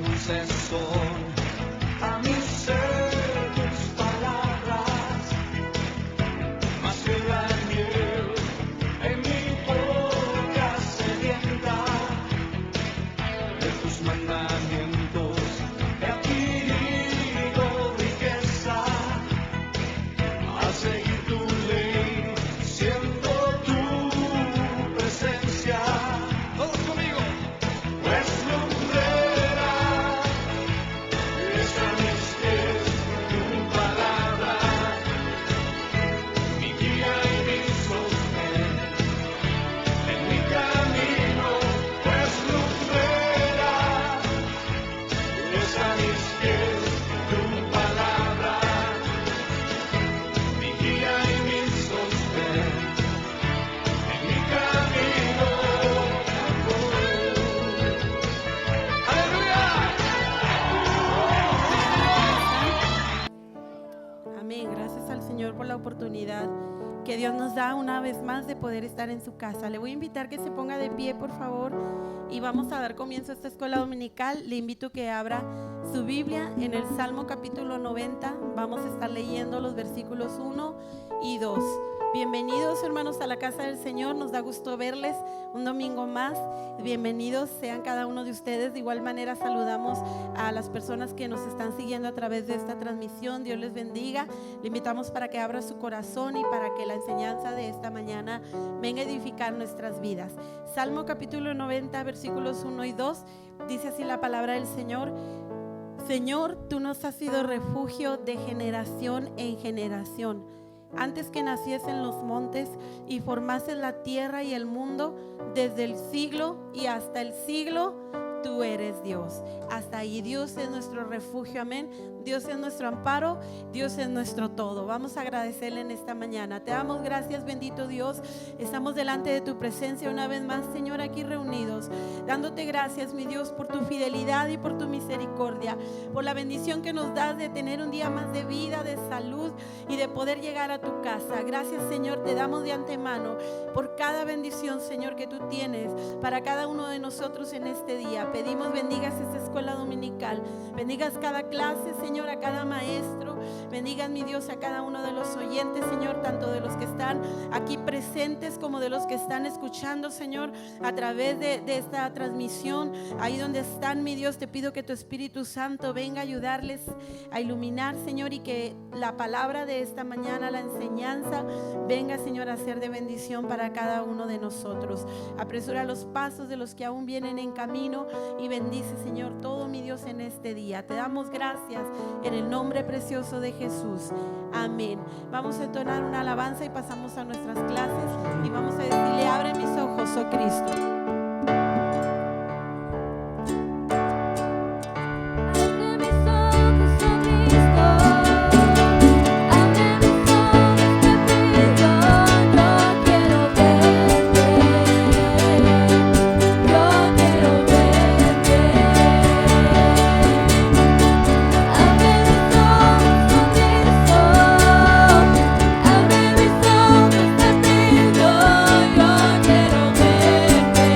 dulces son a mi ser tus palabras, más que la miel en mi boca sedienta. De tus mandamientos he adquirido riqueza, al seguir tu ley siento tu presencia. Todos conmigo. Pues lumbrera es a mis pies tu palabra, mi guía y mi sostén en mi camino. Pues lumbrera es a mis pies tu palabra, mi guía y mi sostén en mi camino. Amén. Gracias al Señor por la oportunidad que Dios nos da una vez más de poder estar en su casa. Le voy a invitar que se ponga de pie, por favor, y vamos a dar comienzo a esta escuela dominical. Le invito que abra su Biblia en el Salmo capítulo 90. Vamos a estar leyendo los versículos 1 y 2. Bienvenidos, hermanos, a la casa del Señor. Nos da gusto verles un domingo más. Bienvenidos sean cada uno de ustedes. De igual manera saludamos a las personas que nos están siguiendo a través de esta transmisión. Dios les bendiga. Le invitamos para que abra su corazón y para que la enseñanza de esta mañana venga a edificar nuestras vidas. Salmo capítulo 90, versículos 1 y 2. Dice así la palabra del Señor. Señor, tú nos has sido refugio de generación en generación. Antes que naciesen los montes y formases la tierra y el mundo, desde el siglo y hasta el siglo, tú eres Dios. Hasta ahí Dios es nuestro refugio, amén. Dios es nuestro amparo, Dios es nuestro todo. Vamos a agradecerle en esta mañana. Te damos gracias, bendito Dios. Estamos delante de tu presencia una vez más, Señor, aquí reunidos, dándote gracias, mi Dios, por tu fidelidad y por tu misericordia, por la bendición que nos das de tener un día más de vida, de salud y de poder llegar a tu casa. Gracias, Señor, te damos de antemano por cada bendición, Señor, que tú tienes para cada uno de nosotros en este día. Pedimos bendigas esta escuela dominical, bendigas cada clase, Señor, a cada maestro, bendigas, mi Dios, a cada uno de los oyentes, Señor, tanto de los que están aquí presentes como de los que están escuchando, Señor, a través de esta transmisión. Ahí donde están, mi Dios, te pido que tu Espíritu Santo venga a ayudarles a iluminar, Señor, y que la palabra de esta mañana, la enseñanza, venga, Señor, a ser de bendición para cada uno de nosotros. Apresura los pasos de los que aún vienen en camino y bendice, Señor, todo, mi Dios, en este día. Te damos gracias en el nombre precioso de Jesús. Amén. Vamos a entonar una alabanza y pasamos a nuestras clases y vamos a decirle: abre mis ojos, oh Cristo. Abre mis ojos, te pido, yo quiero verte.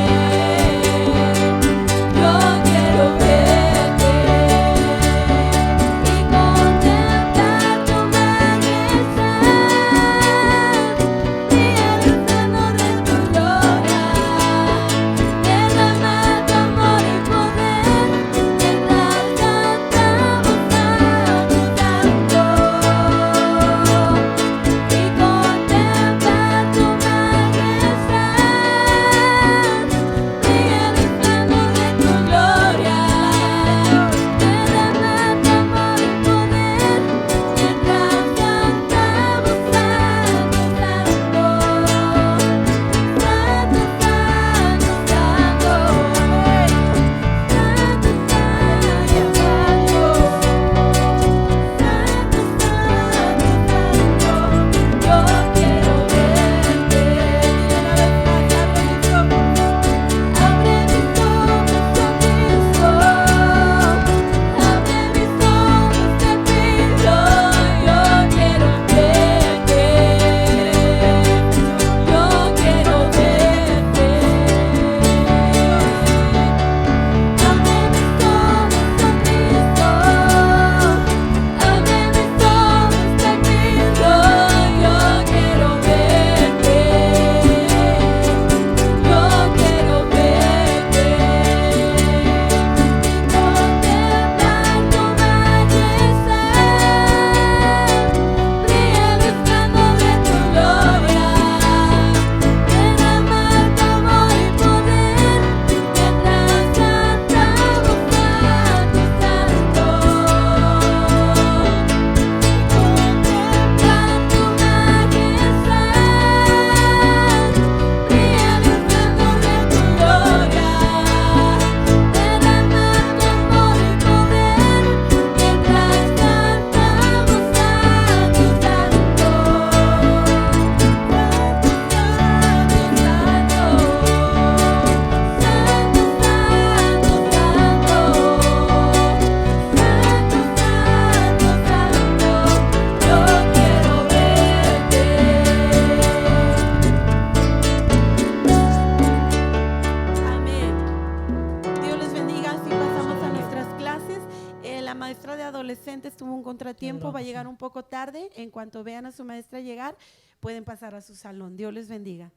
maestra de adolescentes tuvo un contratiempo, va a llegar un poco tarde. En cuanto vean a su maestra llegar, pueden pasar a su salón. Dios les bendiga.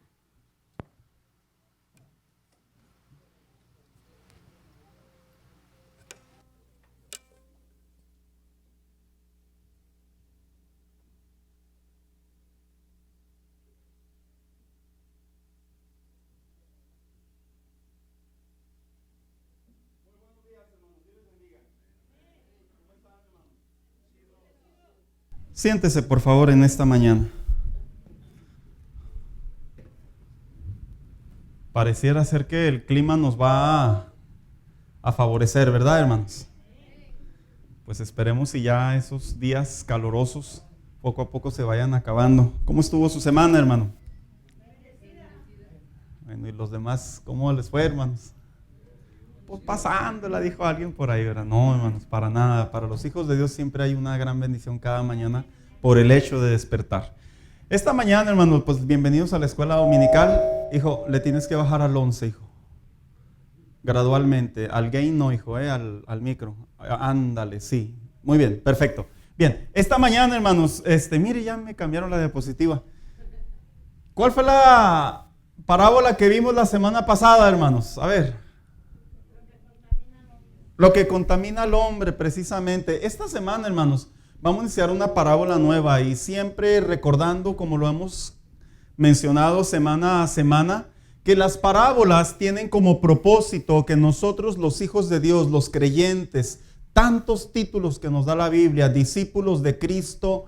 Siéntese, por favor, en esta mañana. Pareciera ser que el clima nos va a favorecer, ¿verdad, hermanos? Pues esperemos y ya esos días calurosos poco a poco se vayan acabando. ¿Cómo estuvo su semana, hermano? Bueno, ¿y los demás cómo les fue, hermanos? Pues pasándola, dijo alguien por ahí, ¿verdad? No, hermanos, para nada. Para los hijos de Dios siempre hay una gran bendición cada mañana por el hecho de despertar. Esta mañana, hermanos, pues bienvenidos a la escuela dominical. Hijo, le tienes que bajar al 11, hijo. Gradualmente. Al gain no, hijo, al micro. Ándale, sí. Muy bien, perfecto. Bien, esta mañana, hermanos, mire, ya me cambiaron la diapositiva. ¿Cuál fue la parábola que vimos la semana pasada, hermanos? A ver. Lo que contamina al hombre, precisamente. Esta semana, hermanos, vamos a iniciar una parábola nueva y siempre recordando, como lo hemos mencionado semana a semana, que las parábolas tienen como propósito que nosotros, los hijos de Dios, los creyentes, tantos títulos que nos da la Biblia, discípulos de Cristo,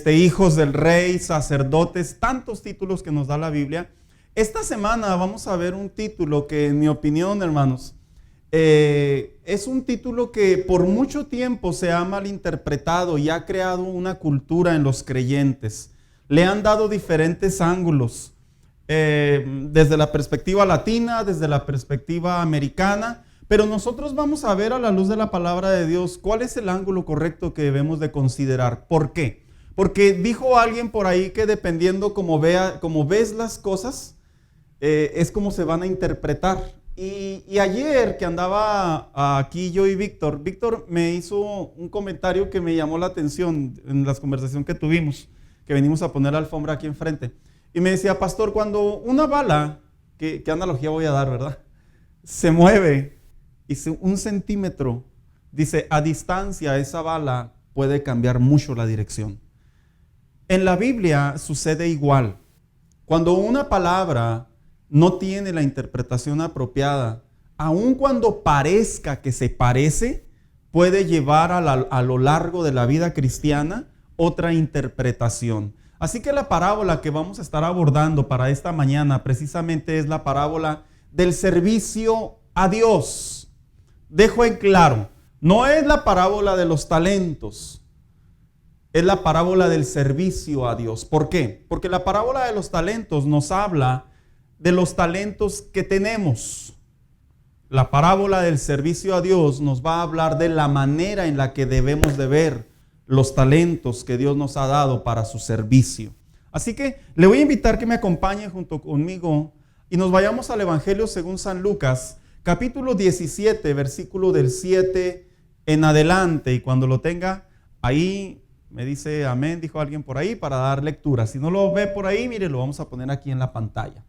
hijos del Rey, sacerdotes, tantos títulos que nos da la Biblia. Esta semana vamos a ver un título que, en mi opinión, hermanos, es un título que por mucho tiempo se ha malinterpretado y ha creado una cultura en los creyentes. Le han dado diferentes ángulos, desde la perspectiva latina, desde la perspectiva americana, pero nosotros vamos a ver a la luz de la palabra de Dios cuál es el ángulo correcto que debemos de considerar. ¿Por qué? Porque dijo alguien por ahí que dependiendo como ves las cosas, es como se van a interpretar. Y ayer que andaba aquí yo y Víctor me hizo un comentario que me llamó la atención en la conversación que tuvimos, que venimos a poner la alfombra aquí enfrente. Y me decía, pastor, cuando una bala, ¿qué analogía voy a dar, verdad? Se mueve y 1 centímetro, dice, a distancia esa bala puede cambiar mucho la dirección. En la Biblia sucede igual. Cuando una palabra no tiene la interpretación apropiada, aun cuando parezca que se parece, puede llevar a lo largo de la vida cristiana otra interpretación. Así que la parábola que vamos a estar abordando para esta mañana precisamente es la parábola del servicio a Dios. Dejo en claro, no es la parábola de los talentos, es la parábola del servicio a Dios. ¿Por qué? Porque la parábola de los talentos nos habla de los talentos que tenemos. La parábola del servicio a Dios nos va a hablar de la manera en la que debemos de ver los talentos que Dios nos ha dado para su servicio. Así que le voy a invitar que me acompañe junto conmigo y nos vayamos al Evangelio según San Lucas, capítulo 17, versículo del 7 en adelante. Y cuando lo tenga ahí, me dice amén, dijo alguien por ahí, para dar lectura. Si no lo ve por ahí, mire, lo vamos a poner aquí en la pantalla.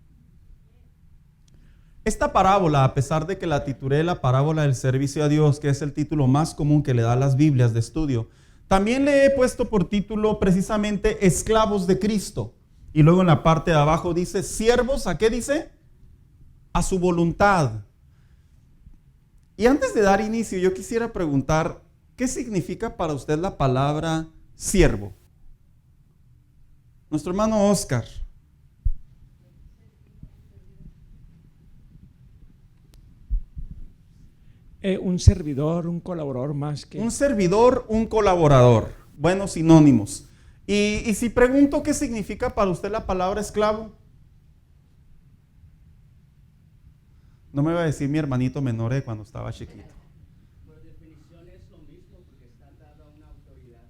Esta parábola, a pesar de que la titulé la parábola del servicio a Dios, que es el título más común que le dan las Biblias de estudio, también le he puesto por título precisamente esclavos de Cristo. Y luego en la parte de abajo dice siervos, ¿a qué dice? A su voluntad. Y antes de dar inicio, yo quisiera preguntar, ¿qué significa para usted la palabra siervo? Nuestro hermano Oscar. Un servidor, un colaborador más que... Un servidor, un colaborador. Buenos sinónimos. Y si pregunto qué significa para usted la palabra esclavo, no me va a decir mi hermanito menor de cuando estaba chiquito. Por definición es lo mismo porque está dada una autoridad.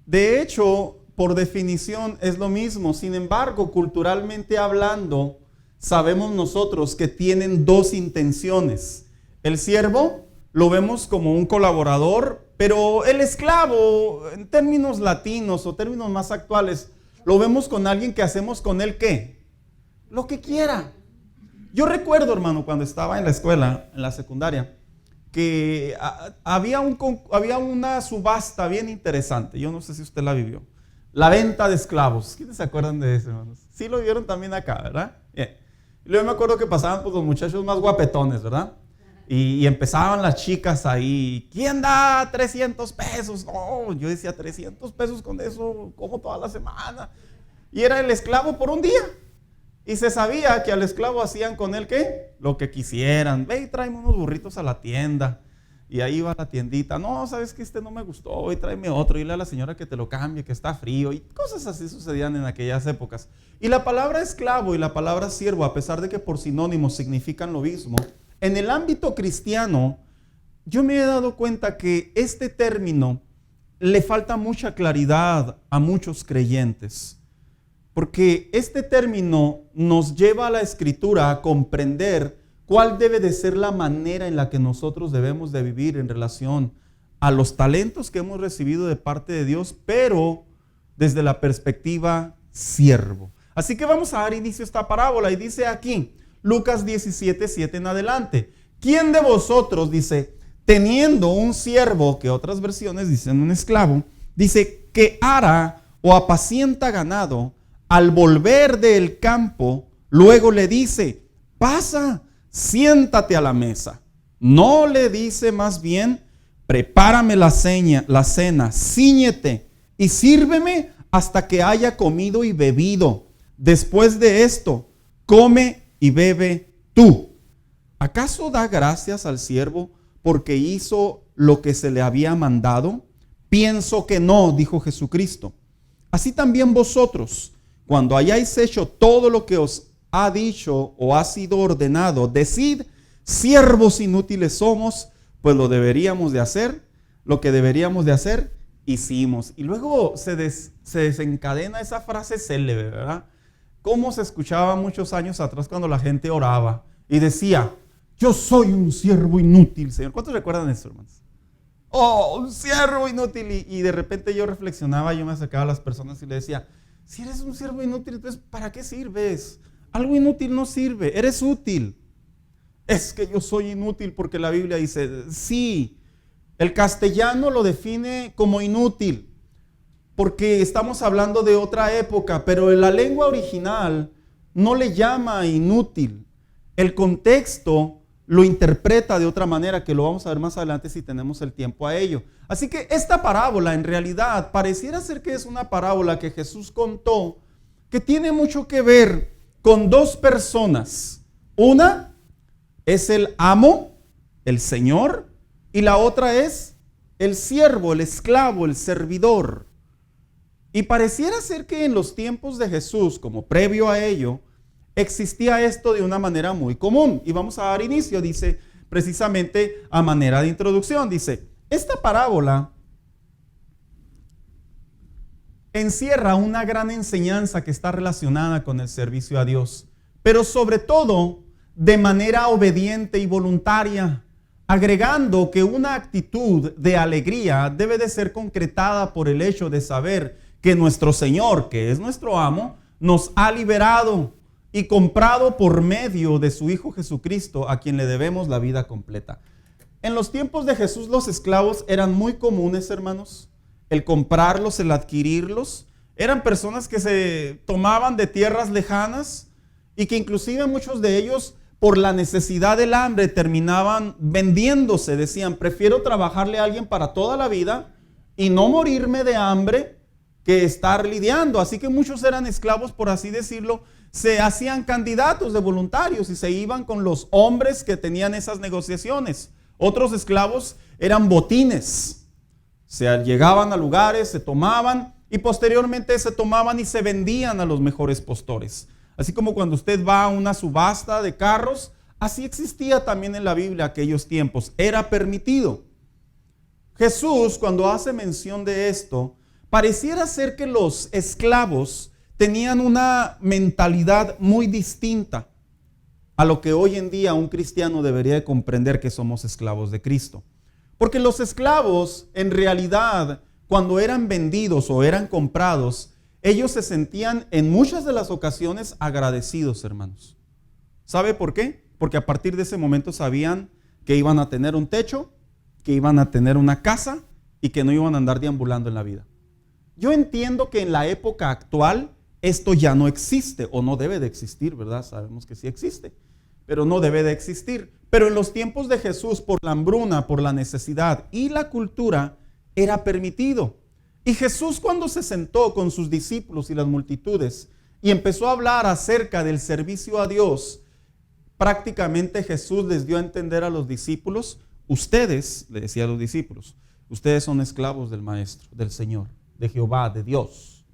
De hecho, por definición es lo mismo. Sin embargo, culturalmente hablando, sabemos nosotros que tienen dos intenciones. El siervo lo vemos como un colaborador, pero el esclavo, en términos latinos o términos más actuales, lo vemos con alguien que hacemos con él ¿qué? Lo que quiera. Yo recuerdo, hermano, cuando estaba en la escuela, en la secundaria, que había una subasta bien interesante. Yo no sé si usted la vivió. La venta de esclavos. ¿Quiénes se acuerdan de eso, hermanos? Sí lo vieron también acá, ¿verdad? Bien. Y luego me acuerdo que pasaban pues, los muchachos más guapetones, ¿verdad? Y empezaban las chicas ahí. ¿Quién da 300 pesos? No, yo decía 300 pesos con eso, como toda la semana. Y era el esclavo por un día. Y se sabía que al esclavo hacían con él, ¿qué? Lo que quisieran. Ve y tráeme unos burritos a la tienda. Y ahí iba a la tiendita. No, sabes que este no me gustó. Y tráeme otro. Y dile a la señora que te lo cambie, que está frío. Y cosas así sucedían en aquellas épocas. Y la palabra esclavo y la palabra siervo, a pesar de que por sinónimos significan lo mismo, en el ámbito cristiano, yo me he dado cuenta que este término le falta mucha claridad a muchos creyentes. Porque este término nos lleva a la Escritura a comprender cuál debe de ser la manera en la que nosotros debemos de vivir en relación a los talentos que hemos recibido de parte de Dios, pero desde la perspectiva siervo. Así que vamos a dar inicio a esta parábola y dice aquí, Lucas 17:7 en adelante. ¿Quién de vosotros, dice, teniendo un siervo, que otras versiones dicen un esclavo, dice que ara o apacienta ganado, al volver del campo, luego le dice, pasa, siéntate a la mesa? No le dice más bien, prepárame la cena, cíñete y sírveme hasta que haya comido y bebido. Después de esto, come y bebe tú. ¿Acaso da gracias al siervo porque hizo lo que se le había mandado? Pienso que no, dijo Jesucristo. Así también vosotros, cuando hayáis hecho todo lo que os ha dicho o ha sido ordenado, decid, siervos inútiles somos, pues lo que deberíamos de hacer, hicimos. Y luego se desencadena esa frase célebre, ¿verdad? Como se escuchaba muchos años atrás cuando la gente oraba y decía, yo soy un siervo inútil, Señor. ¿Cuántos recuerdan eso, hermanos? Oh, un siervo inútil. Y de repente yo reflexionaba, yo me acercaba a las personas y le decía, si eres un siervo inútil, entonces ¿para qué sirves? Algo inútil no sirve, eres útil. Es que yo soy inútil porque la Biblia dice, sí, el castellano lo define como inútil, porque estamos hablando de otra época, pero en la lengua original no le llama inútil. El contexto lo interpreta de otra manera, que lo vamos a ver más adelante si tenemos el tiempo a ello. Así que esta parábola en realidad pareciera ser que es una parábola que Jesús contó, que tiene mucho que ver con dos personas. Una es el amo, el Señor, y la otra es el siervo, el esclavo, el servidor. Y pareciera ser que en los tiempos de Jesús, como previo a ello, existía esto de una manera muy común. Y vamos a dar inicio, dice, precisamente a manera de introducción. Dice, esta parábola encierra una gran enseñanza que está relacionada con el servicio a Dios, pero sobre todo de manera obediente y voluntaria, agregando que una actitud de alegría debe de ser concretada por el hecho de saber que nuestro Señor, que es nuestro amo, nos ha liberado y comprado por medio de su Hijo Jesucristo, a quien le debemos la vida completa. En los tiempos de Jesús los esclavos eran muy comunes, hermanos. El comprarlos, el adquirirlos. Eran personas que se tomaban de tierras lejanas y que inclusive muchos de ellos, por la necesidad del hambre, terminaban vendiéndose. Decían, prefiero trabajarle a alguien para toda la vida y no morirme de hambre que estar lidiando. Así que muchos eran esclavos, por así decirlo, se hacían candidatos de voluntarios y se iban con los hombres que tenían esas negociaciones. Otros esclavos eran botines. Se llegaban a lugares, se tomaban y posteriormente se tomaban y se vendían a los mejores postores. Así como cuando usted va a una subasta de carros, así existía también en la Biblia aquellos tiempos. Era permitido. Jesús, cuando hace mención de esto, pareciera ser que los esclavos tenían una mentalidad muy distinta. a lo que hoy en día un cristiano debería de comprender, que somos esclavos de Cristo. Porque los esclavos, en realidad, cuando eran vendidos o eran comprados, ellos se sentían en muchas de las ocasiones agradecidos, hermanos. ¿Sabe por qué? Porque a partir de ese momento sabían que iban a tener un techo, que iban a tener una casa y que no iban a andar deambulando en la vida. Yo entiendo que en la época actual esto ya no existe o no debe de existir, ¿verdad? Sabemos que sí existe, pero no debe de existir. Pero en los tiempos de Jesús, por la hambruna, por la necesidad y la cultura, era permitido. Y Jesús, cuando se sentó con sus discípulos y las multitudes y empezó a hablar acerca del servicio a Dios, prácticamente Jesús les dio a entender a los discípulos: ustedes, le decía a los discípulos, ustedes son esclavos del Maestro, del Señor, de Jehová, de Dios.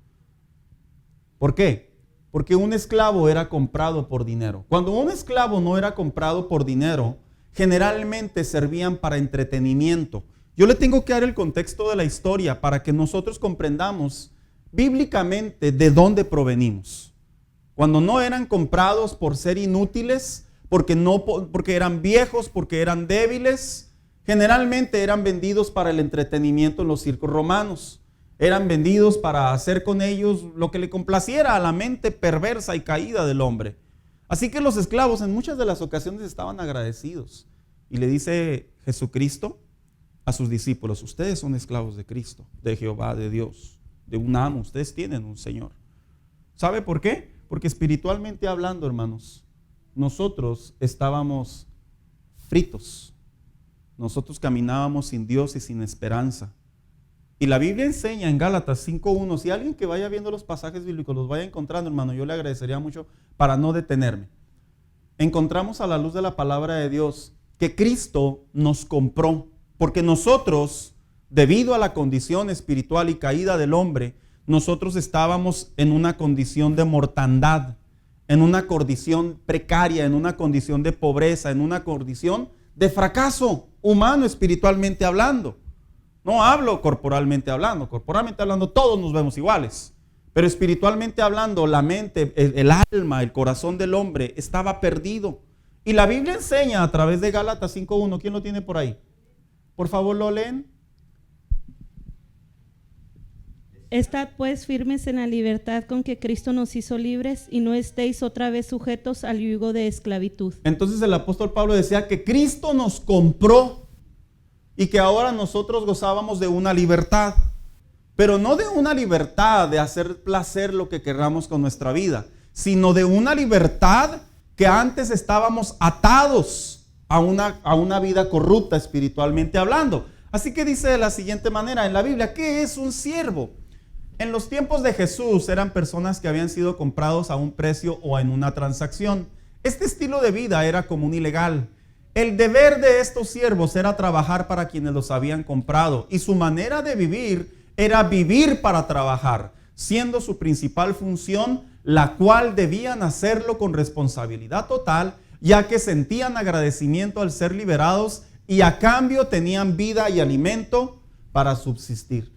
¿Por qué? Porque un esclavo era comprado por dinero. Cuando un esclavo no era comprado por dinero, generalmente servían para entretenimiento. Yo le tengo que dar el contexto de la historia para que nosotros comprendamos bíblicamente de dónde provenimos. Cuando no eran comprados por ser inútiles, porque eran viejos, porque eran débiles, generalmente eran vendidos para el entretenimiento en los circos romanos. Eran vendidos para hacer con ellos lo que le complaciera a la mente perversa y caída del hombre. Así que los esclavos en muchas de las ocasiones estaban agradecidos. Y le dice Jesucristo a sus discípulos: ustedes son esclavos de Cristo, de Jehová, de Dios, de un amo. Ustedes tienen un Señor. ¿Sabe por qué? Porque espiritualmente hablando, hermanos, nosotros estábamos fritos. Nosotros caminábamos sin Dios y sin esperanza. Y la Biblia enseña en Gálatas 5:1, si alguien que vaya viendo los pasajes bíblicos los vaya encontrando, hermano, yo le agradecería mucho para no detenerme. Encontramos a la luz de la palabra de Dios que Cristo nos compró, porque nosotros, debido a la condición espiritual y caída del hombre, nosotros estábamos en una condición de mortandad, en una condición precaria, en una condición de pobreza, en una condición de fracaso humano espiritualmente hablando. No hablo corporalmente hablando. Corporalmente hablando todos nos vemos iguales. Pero espiritualmente hablando, la mente, el alma, el corazón del hombre estaba perdido. Y la Biblia enseña a través de Gálatas 5:1. ¿Quién lo tiene por ahí? Por favor, ¿lo leen? Estad pues firmes en la libertad con que Cristo nos hizo libres, y no estéis otra vez sujetos al yugo de esclavitud. Entonces el apóstol Pablo decía que Cristo nos compró y que ahora nosotros gozábamos de una libertad, pero no de una libertad de hacer placer lo que queramos con nuestra vida, sino de una libertad que antes estábamos atados a una vida corrupta espiritualmente hablando. Así que dice de la siguiente manera en la Biblia: ¿qué es un siervo? En los tiempos de Jesús eran personas que habían sido comprados a un precio o en una transacción. Este estilo de vida era común y legal. El deber de estos siervos era trabajar para quienes los habían comprado, y su manera de vivir era vivir para trabajar, siendo su principal función, la cual debían hacerlo con responsabilidad total, ya que sentían agradecimiento al ser liberados y a cambio tenían vida y alimento para subsistir.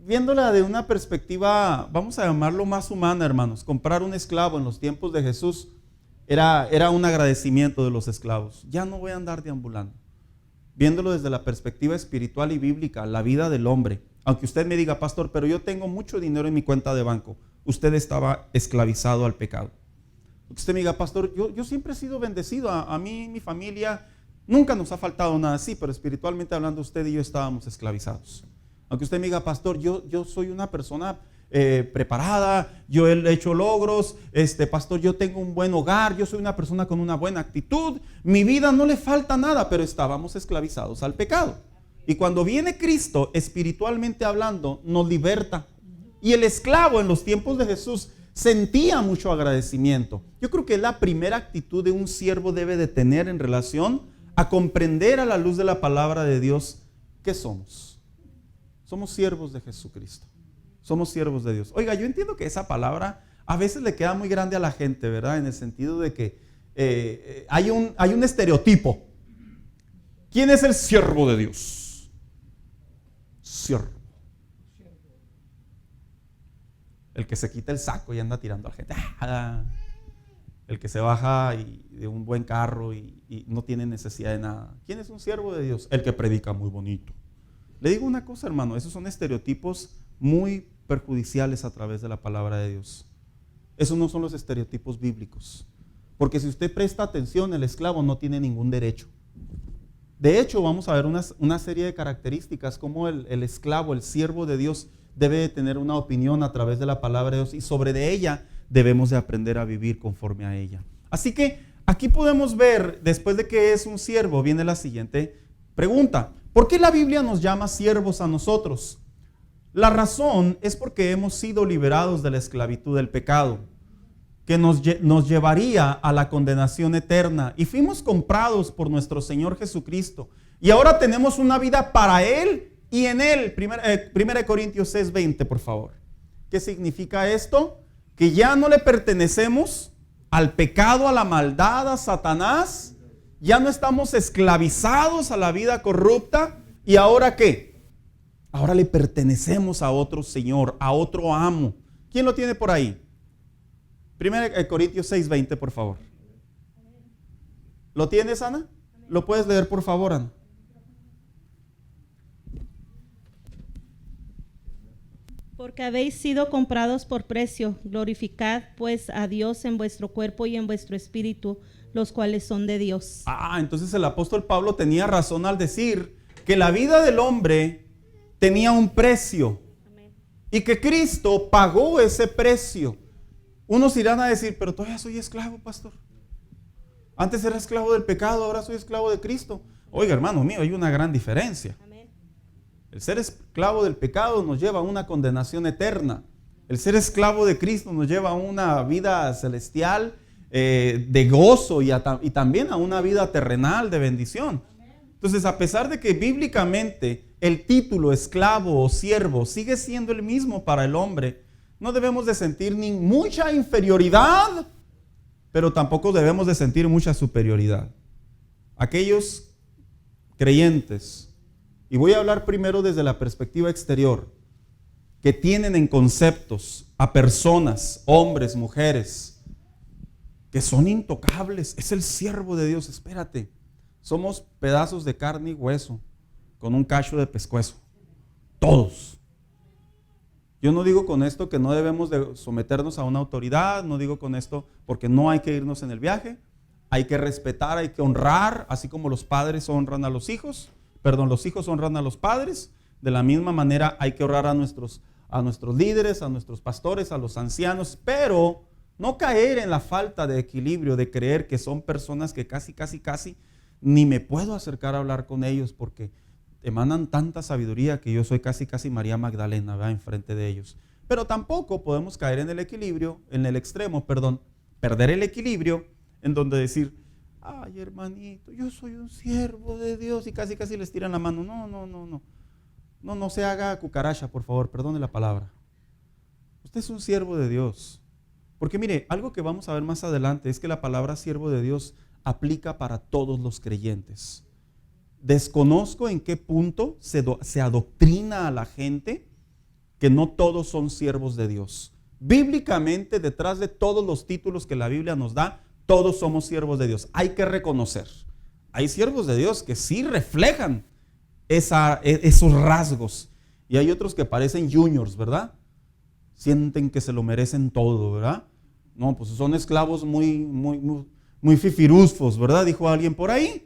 Viéndola de una perspectiva, vamos a llamarlo más humana, hermanos, comprar un esclavo en los tiempos de Jesús era un agradecimiento de los esclavos. Ya no voy a andar deambulando. Viéndolo desde la perspectiva espiritual y bíblica, la vida del hombre. Aunque usted me diga: pastor, pero yo tengo mucho dinero en mi cuenta de banco. Usted estaba esclavizado al pecado. Usted me diga: pastor, yo siempre he sido bendecido. A mí, mi familia, nunca nos ha faltado nada así, pero espiritualmente hablando, usted y yo estábamos esclavizados. Aunque usted me diga: pastor, yo soy una persona preparada, yo he hecho logros, pastor, yo tengo un buen hogar, yo soy una persona con una buena actitud, mi vida no le falta nada, pero estábamos esclavizados al pecado. Y cuando viene Cristo, espiritualmente hablando, nos liberta. Y el esclavo en los tiempos de Jesús sentía mucho agradecimiento. Yo creo que la primera actitud de un siervo debe de tener en relación a comprender a la luz de la palabra de Dios qué somos. Somos siervos de Jesucristo. Somos siervos de Dios. Oiga, yo entiendo que esa palabra a veces le queda muy grande a la gente, ¿verdad? En el sentido de que hay un estereotipo. ¿Quién es el siervo de Dios? Siervo. El que se quita el saco y anda tirando a la gente. el que se baja de un buen carro y no tiene necesidad de nada. ¿Quién es un siervo de Dios? El que predica muy bonito. Le digo una cosa, hermano, esos son estereotipos muy perjudiciales a través de la palabra de Dios. Esos no son los estereotipos bíblicos. Porque si usted presta atención, el esclavo no tiene ningún derecho. De hecho, vamos a ver una serie de características como el esclavo, el siervo de Dios, debe de tener una opinión a través de la palabra de Dios y sobre de ella debemos de aprender a vivir conforme a ella. Así que aquí podemos ver, después de que es un siervo, viene la siguiente pregunta. ¿Por qué la Biblia nos llama siervos a nosotros? La razón es porque hemos sido liberados de la esclavitud del pecado, que nos llevaría a la condenación eterna, y fuimos comprados por nuestro Señor Jesucristo. Y ahora tenemos una vida para Él y en Él. 1 Corintios 6:20, por favor. ¿Qué significa esto? Que ya no le pertenecemos al pecado, a la maldad, a Satanás. Ya no estamos esclavizados a la vida corrupta. ¿Y ahora qué? Ahora le pertenecemos a otro Señor, a otro amo. ¿Quién lo tiene por ahí? 1 Corintios 6:20, por favor. ¿Lo tienes, Ana? ¿Lo puedes leer, por favor, Ana? Porque habéis sido comprados por precio, glorificad pues a Dios en vuestro cuerpo y en vuestro espíritu, los cuales son de Dios. Entonces el apóstol Pablo tenía razón al decir que la vida del hombre tenía un precio. Amén. Y que Cristo pagó ese precio. Unos irán a decir, pero todavía soy esclavo, pastor. Antes era esclavo del pecado, ahora soy esclavo de Cristo. Oiga, hermano mío, hay una gran diferencia. Amén. El ser esclavo del pecado nos lleva a una condenación eterna. El ser esclavo de Cristo nos lleva a una vida celestial de gozo y también a una vida terrenal de bendición. Entonces, a pesar de que bíblicamente el título esclavo o siervo sigue siendo el mismo para el hombre, no debemos de sentir ni mucha inferioridad, pero tampoco debemos de sentir mucha superioridad. Aquellos creyentes, y voy a hablar primero desde la perspectiva exterior, que tienen en conceptos a personas, hombres, mujeres, que son intocables. Es el siervo de Dios. Espérate, somos pedazos de carne y hueso con un cacho de pescuezo, todos. Yo no digo con esto que no debemos de someternos a una autoridad, no digo con esto porque no hay que irnos en el viaje, hay que respetar, hay que honrar, así como los padres honran a los hijos, los hijos honran a los padres, de la misma manera hay que honrar a nuestros líderes, a nuestros pastores, a los ancianos, pero no caer en la falta de equilibrio, de creer que son personas que casi ni me puedo acercar a hablar con ellos porque emanan tanta sabiduría que yo soy casi María Magdalena, ¿verdad? Enfrente de ellos. Pero tampoco podemos caer en el equilibrio, perder el equilibrio en donde decir, ay hermanito, yo soy un siervo de Dios y casi les tiran la mano. No se haga cucaracha, por favor, perdone la palabra. Usted es un siervo de Dios. Porque mire, algo que vamos a ver más adelante es que la palabra siervo de Dios aplica para todos los creyentes. Desconozco en qué punto se adoctrina a la gente que no todos son siervos de Dios. Bíblicamente, detrás de todos los títulos que la Biblia nos da, todos somos siervos de Dios. Hay que reconocer. Hay siervos de Dios que sí reflejan esos rasgos. Y hay otros que parecen juniors, ¿verdad? Sienten que se lo merecen todo, ¿verdad? No, pues son esclavos muy fifirusfos, ¿verdad? Dijo alguien por ahí.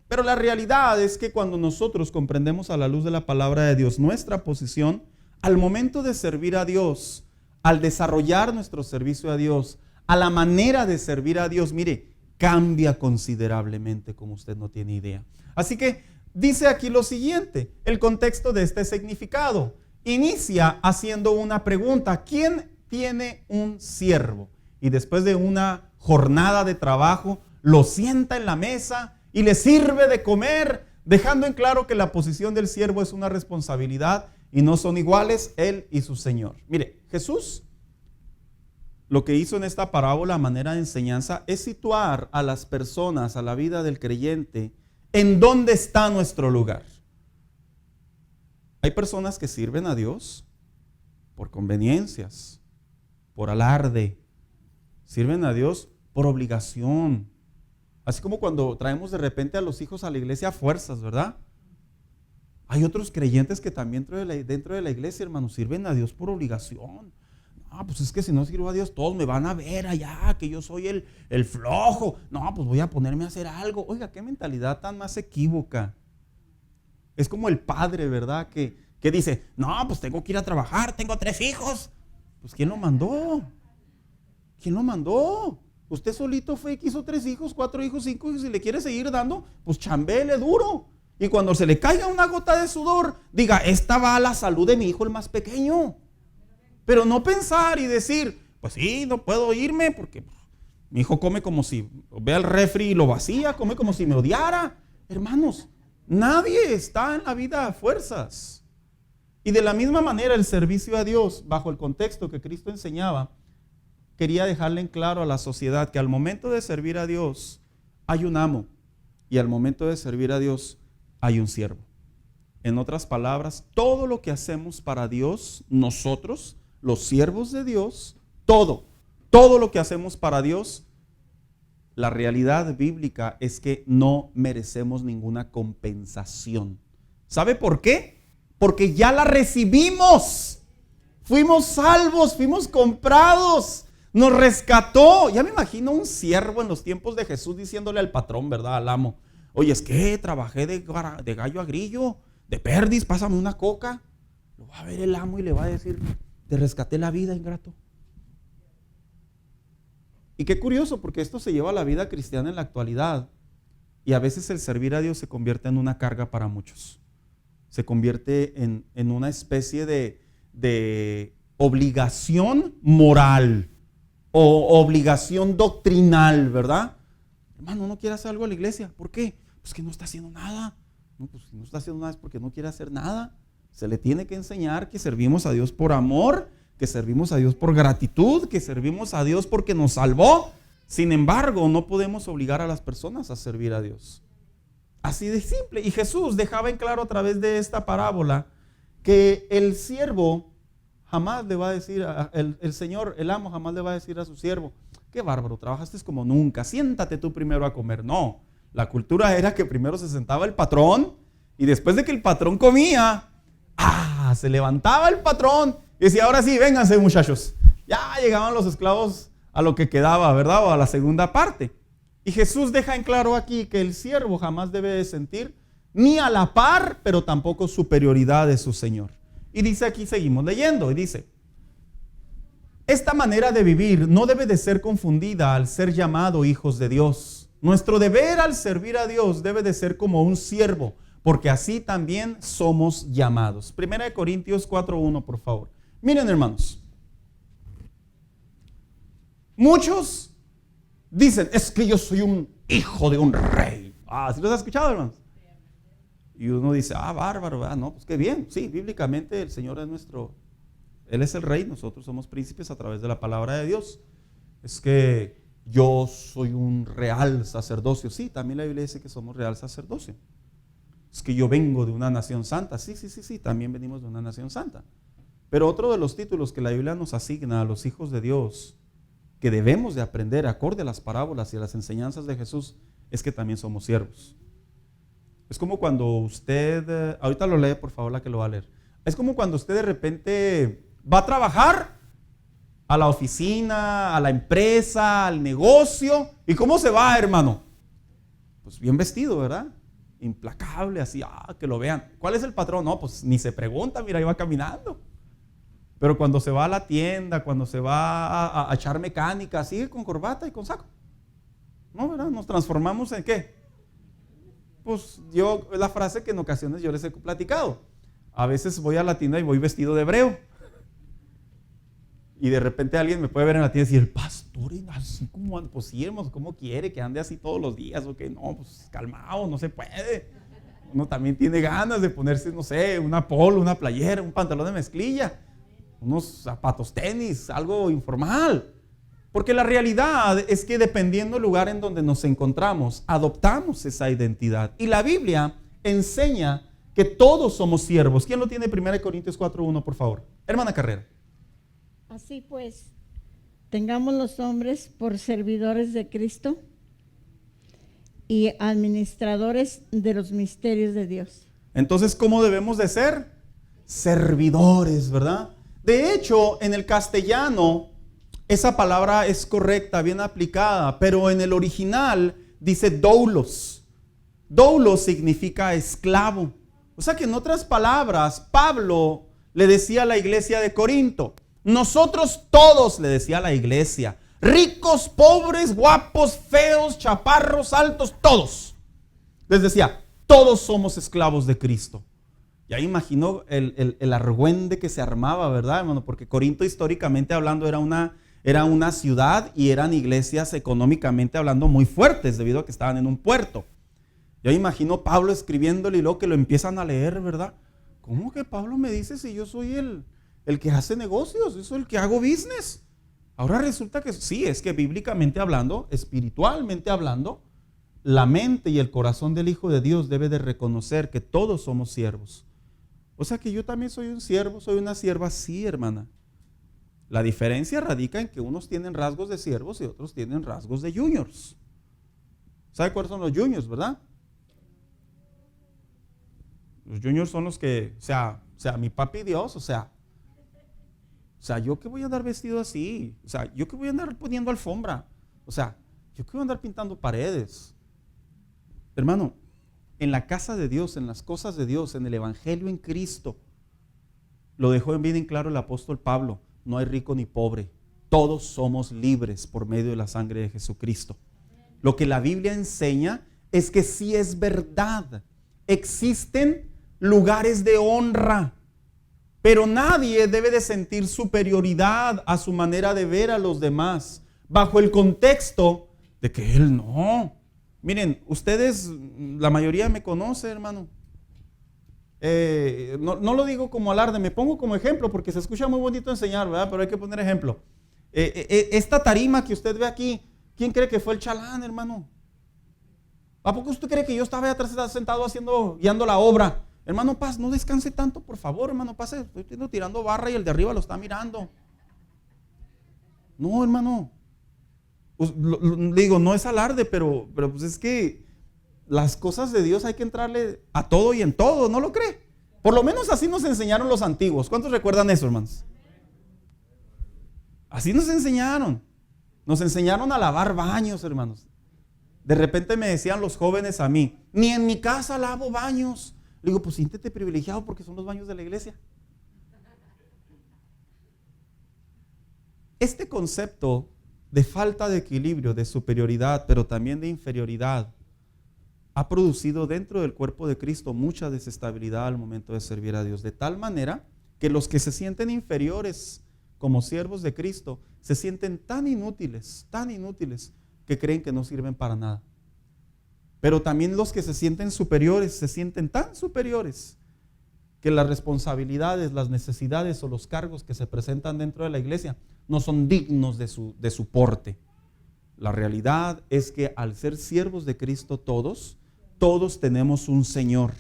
Pero la realidad es que cuando nosotros comprendemos a la luz de la palabra de Dios nuestra posición, al momento de servir a Dios, al desarrollar nuestro servicio a Dios, a la manera de servir a Dios, mire, cambia considerablemente como usted no tiene idea. Así que dice aquí lo siguiente, el contexto de este significado. Inicia haciendo una pregunta, ¿quién tiene un siervo? Y después de una jornada de trabajo, lo sienta en la mesa y le sirve de comer, dejando en claro que la posición del siervo es una responsabilidad y no son iguales él y su Señor. Mire, Jesús lo que hizo en esta parábola a manera de enseñanza es situar a las personas, a la vida del creyente, en dónde está nuestro lugar. Hay personas que sirven a Dios por conveniencias, por alarde, sirven a Dios por obligación. Así como cuando traemos de repente a los hijos a la iglesia a fuerzas, ¿verdad? Hay otros creyentes que también dentro de la iglesia, hermanos, sirven a Dios por obligación. No, pues es que si no sirvo a Dios, todos me van a ver allá, que yo soy el flojo. No, pues voy a ponerme a hacer algo. Oiga, qué mentalidad tan más equívoca. Es como el padre, ¿verdad? Que dice, no, pues tengo que ir a trabajar, tengo 3 hijos. Pues ¿quién lo mandó? ¿Quién lo mandó? Usted solito fue, quiso 3 hijos, 4 hijos, 5 hijos, y le quiere seguir dando, pues chambele duro. Y cuando se le caiga una gota de sudor, diga, esta va a la salud de mi hijo el más pequeño. Pero no pensar y decir, pues sí, no puedo irme porque mi hijo come como si ve el refri y lo vacía, come como si me odiara. Hermanos, nadie está en la vida a fuerzas. Y de la misma manera el servicio a Dios, bajo el contexto que Cristo enseñaba, quería dejarle en claro a la sociedad que al momento de servir a Dios hay un amo y al momento de servir a Dios hay un siervo. En otras palabras, todo lo que hacemos para Dios, nosotros, los siervos de Dios, todo lo que hacemos para Dios, la realidad bíblica es que no merecemos ninguna compensación. ¿Sabe por qué? Porque ya la recibimos. Fuimos salvos, fuimos comprados, nos rescató. Ya me imagino un siervo en los tiempos de Jesús diciéndole al patrón, ¿verdad? Al amo. Oye, es que trabajé de gallo a grillo, de perdiz, pásame una coca. Lo va a ver el amo y le va a decir, te rescaté la vida, ingrato. Y qué curioso, porque esto se lleva a la vida cristiana en la actualidad. Y a veces el servir a Dios se convierte en una carga para muchos. Se convierte en una especie de obligación moral o obligación doctrinal, ¿verdad? Hermano, no quiere hacer algo a la iglesia. ¿Por qué? Pues que no está haciendo nada. No, pues si no está haciendo nada es porque no quiere hacer nada. Se le tiene que enseñar que servimos a Dios por amor, que servimos a Dios por gratitud, que servimos a Dios porque nos salvó. Sin embargo, no podemos obligar a las personas a servir a Dios. Así de simple. Y Jesús dejaba en claro a través de esta parábola que el siervo jamás le va a decir, el Señor, el amo jamás le va a decir a su siervo, qué bárbaro, trabajaste como nunca, siéntate tú primero a comer. No, la cultura era que primero se sentaba el patrón y después de que el patrón comía, se levantaba el patrón y decía, ahora sí, vénganse muchachos. Ya llegaban los esclavos a lo que quedaba, ¿verdad? O a la segunda parte. Y Jesús deja en claro aquí que el siervo jamás debe de sentir ni a la par, pero tampoco superioridad de su Señor. Y dice aquí, seguimos leyendo, y dice, esta manera de vivir no debe de ser confundida al ser llamado hijos de Dios. Nuestro deber al servir a Dios debe de ser como un siervo, porque así también somos llamados. 1 Corintios 4:1, por favor. Miren, hermanos, muchos dicen, es que yo soy un hijo de un rey. ¿Sí los has escuchado, hermanos? Y uno dice, bárbaro, no, pues qué bien. Sí, bíblicamente el Señor es Él es el rey, nosotros somos príncipes a través de la palabra de Dios. Es que yo soy un real sacerdocio. Sí, también la Biblia dice que somos real sacerdocio. Es que yo vengo de una nación santa. Sí, también venimos de una nación santa. Pero otro de los títulos que la Biblia nos asigna a los hijos de Dios, que debemos de aprender acorde a las parábolas y a las enseñanzas de Jesús, es que también somos siervos. Es como cuando usted, ahorita lo lee por favor la que lo va a leer. Es como cuando usted de repente va a trabajar a la oficina, a la empresa, al negocio. ¿Y cómo se va, hermano? Pues bien vestido, ¿verdad? Implacable, así, que lo vean. ¿Cuál es el patrón? No, pues ni se pregunta, mira, ahí va caminando. Pero cuando se va a la tienda, cuando se va a echar mecánica, sigue con corbata y con saco. ¿No, verdad? Nos transformamos en ¿qué? Pues la frase que en ocasiones yo les he platicado. A veces voy a la tienda y voy vestido de hebreo. Y de repente alguien me puede ver en la tienda y decir, el pastor, así como anda, pues sí, hermano, ¿cómo quiere que ande así todos los días? ¿O qué? No, pues calmado, no se puede. Uno también tiene ganas de ponerse, no sé, una polo, una playera, un pantalón de mezclilla, unos zapatos tenis, algo informal. Porque la realidad es que dependiendo del lugar en donde nos encontramos, adoptamos esa identidad. Y la Biblia enseña que todos somos siervos. ¿Quién lo tiene? 1 Corintios 4:1, por favor. Hermana Carrera. Así pues, tengamos los hombres por servidores de Cristo y administradores de los misterios de Dios. Entonces, ¿cómo debemos de ser? Servidores, ¿verdad? De hecho, en el castellano, esa palabra es correcta, bien aplicada, pero en el original dice doulos. Doulos significa esclavo. O sea que en otras palabras, Pablo le decía a la iglesia de Corinto, nosotros todos, le decía a la iglesia, ricos, pobres, guapos, feos, chaparros, altos, todos. Les decía, todos somos esclavos de Cristo. Ya imaginó el argüende que se armaba, ¿verdad, hermano? Porque Corinto, históricamente hablando, era una ciudad y eran iglesias económicamente hablando muy fuertes debido a que estaban en un puerto. Ya imagino Pablo escribiéndole y luego que lo empiezan a leer, ¿verdad? ¿Cómo que Pablo me dice si yo soy el que hace negocios? Yo soy el que hago business. Ahora resulta que sí, es que bíblicamente hablando, espiritualmente hablando, la mente y el corazón del Hijo de Dios debe de reconocer que todos somos siervos. O sea que yo también soy un siervo, soy una sierva, sí, hermana. La diferencia radica en que unos tienen rasgos de siervos y otros tienen rasgos de juniors. ¿Sabe cuáles son los juniors, verdad? Los juniors son los que, o sea, mi papi Dios, o sea, yo que voy a andar vestido así, o sea, yo que voy a andar poniendo alfombra, o sea, yo que voy a andar pintando paredes. Hermano, en la casa de Dios, en las cosas de Dios, en el evangelio en Cristo, lo dejó bien en claro el apóstol Pablo, no hay rico ni pobre, todos somos libres por medio de la sangre de Jesucristo. Lo que la Biblia enseña es que sí es verdad, existen lugares de honra, pero nadie debe de sentir superioridad a su manera de ver a los demás, bajo el contexto de que él no. Miren, ustedes, la mayoría me conoce, hermano. No lo digo como alarde, me pongo como ejemplo porque se escucha muy bonito enseñar, ¿verdad? Pero hay que poner ejemplo. Esta tarima que usted ve aquí, ¿quién cree que fue el chalán, hermano? ¿A poco usted cree que yo estaba atrás sentado guiando la obra? Hermano Paz, no descanse tanto, por favor, hermano Paz, estoy tirando barra y el de arriba lo está mirando. No, hermano. Digo, no es alarde, pero pues es que las cosas de Dios hay que entrarle a todo y en todo, ¿no lo cree? Por lo menos así nos enseñaron los antiguos. ¿Cuántos recuerdan eso, hermanos? Así nos enseñaron. Nos enseñaron a lavar baños, hermanos. De repente me decían los jóvenes a mí, ni en mi casa lavo baños. Le digo, pues siéntete privilegiado porque son los baños de la iglesia. Este concepto de falta de equilibrio, de superioridad, pero también de inferioridad, ha producido dentro del cuerpo de Cristo mucha desestabilidad al momento de servir a Dios. De tal manera que los que se sienten inferiores como siervos de Cristo se sienten tan inútiles, que creen que no sirven para nada. Pero también los que se sienten superiores, se sienten tan superiores que las responsabilidades, las necesidades o los cargos que se presentan dentro de la iglesia no son dignos de su porte. La realidad es que al ser siervos de Cristo todos tenemos un Señor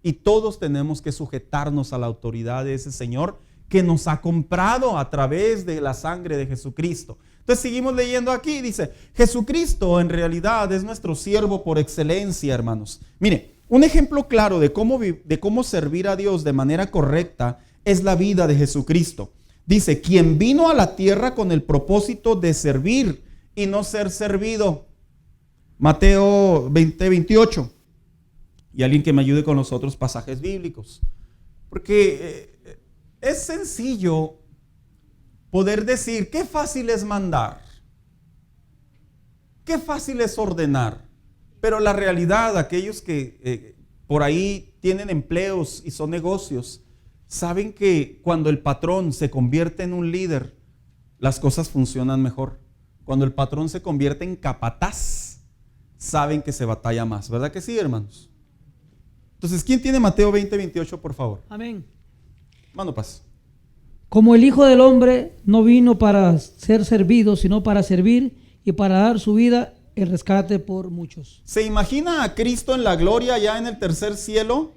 y todos tenemos que sujetarnos a la autoridad de ese Señor que nos ha comprado a través de la sangre de Jesucristo. Entonces seguimos leyendo aquí, dice, Jesucristo en realidad es nuestro siervo por excelencia, hermanos. Mire, un ejemplo claro de cómo servir a Dios de manera correcta es la vida de Jesucristo. Dice, quien vino a la tierra con el propósito de servir y no ser servido. Mateo 20:28. Y alguien que me ayude con los otros pasajes bíblicos. Porque es sencillo poder decir, qué fácil es mandar, qué fácil es ordenar. Pero la realidad, aquellos que por ahí tienen empleos y son negocios, saben que cuando el patrón se convierte en un líder, las cosas funcionan mejor. Cuando el patrón se convierte en capataz, saben que se batalla más. ¿Verdad que sí, hermanos? Entonces, ¿quién tiene Mateo 20:28, por favor? Amén. Mano Paz. Como el Hijo del Hombre no vino para ser servido, sino para servir y para dar su vida el rescate por muchos. ¿Se imagina a Cristo en la gloria ya en el tercer cielo,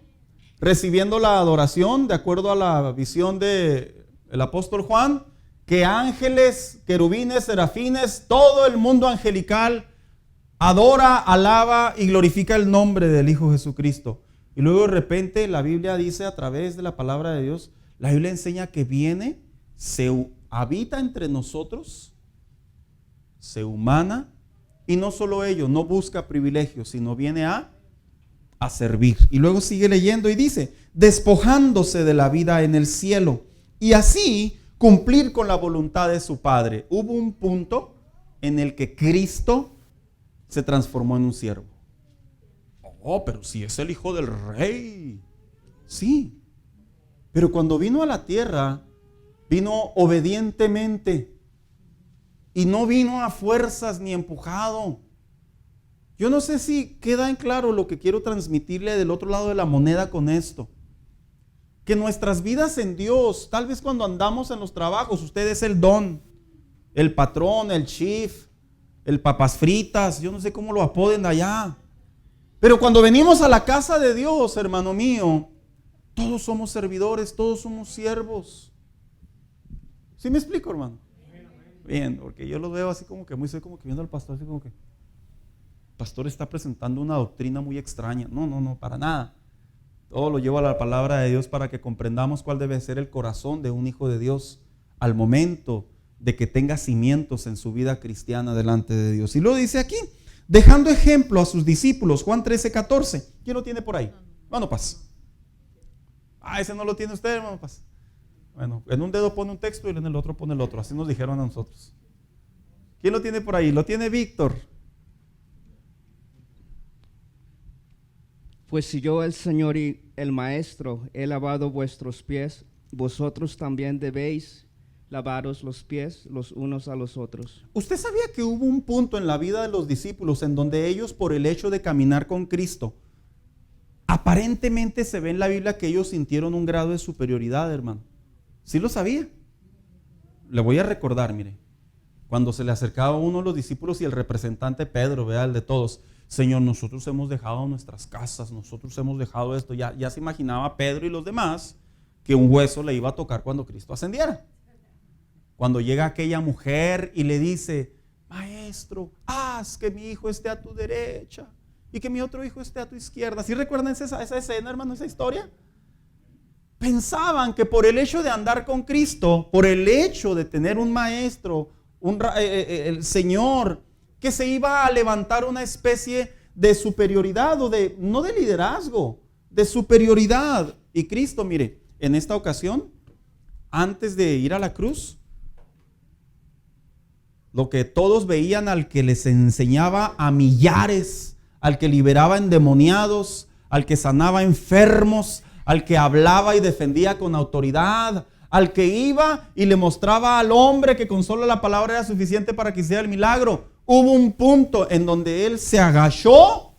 recibiendo la adoración de acuerdo a la visión del apóstol Juan? que ángeles, querubines, serafines, todo el mundo angelical adora, alaba y glorifica el nombre del Hijo Jesucristo. Y luego de repente la Biblia dice, a través de la palabra de Dios, la Biblia enseña que viene, se habita entre nosotros, se humana, y no solo ello, no busca privilegios, sino viene a servir. Y luego sigue leyendo y dice, despojándose de la vida en el cielo, y así cumplir con la voluntad de su Padre. Hubo un punto en el que Cristo se transformó en un siervo. Oh, pero si es el Hijo del Rey. Sí, pero cuando vino a la tierra, vino obedientemente. Y no vino a fuerzas ni empujado. Yo no sé si queda en claro lo que quiero transmitirle del otro lado de la moneda con esto. Que nuestras vidas en Dios, tal vez cuando andamos en los trabajos, usted es el don, el patrón, el chief, el papas fritas, yo no sé cómo lo apoden allá. Pero cuando venimos a la casa de Dios, hermano mío, todos somos servidores, todos somos siervos. ¿Sí me explico, hermano? Bien, porque yo lo veo así como que muy, soy como que viendo al pastor, así como que el pastor está presentando una doctrina muy extraña. No, para nada. Todo lo llevo a la palabra de Dios para que comprendamos cuál debe ser el corazón de un hijo de Dios al momento de que tenga cimientos en su vida cristiana delante de Dios. Y lo dice aquí, dejando ejemplo a sus discípulos, Juan 13:14. ¿Quién lo tiene por ahí? Hermano Paz. Ese no lo tiene usted, hermano Paz. Bueno, en un dedo pone un texto y en el otro pone el otro. Así nos dijeron a nosotros. ¿Quién lo tiene por ahí? Lo tiene Víctor. Pues si yo, el Señor y el Maestro, he lavado vuestros pies, vosotros también debéis lavaros los pies los unos a los otros. ¿Usted sabía que hubo un punto en la vida de los discípulos en donde ellos, por el hecho de caminar con Cristo, aparentemente se ve en la Biblia que ellos sintieron un grado de superioridad, hermano? ¿Sí lo sabía? Le voy a recordar, mire, cuando se le acercaba uno de los discípulos y el representante Pedro, vea, el de todos, Señor, nosotros hemos dejado nuestras casas, nosotros hemos dejado esto, ya se imaginaba Pedro y los demás que un hueso le iba a tocar cuando Cristo ascendiera. Cuando llega aquella mujer y le dice, Maestro, haz que mi hijo esté a tu derecha y que mi otro hijo esté a tu izquierda. ¿Sí recuerdan esa escena, hermano, esa historia? Pensaban que por el hecho de andar con Cristo, por el hecho de tener un maestro, el Señor, que se iba a levantar una especie de superioridad o de, no de liderazgo, de superioridad. Y Cristo, mire, en esta ocasión, antes de ir a la cruz, lo que todos veían al que les enseñaba a millares, al que liberaba endemoniados, al que sanaba enfermos, al que hablaba y defendía con autoridad, al que iba y le mostraba al hombre que con solo la palabra era suficiente para que hiciera el milagro. Hubo un punto en donde él se agachó,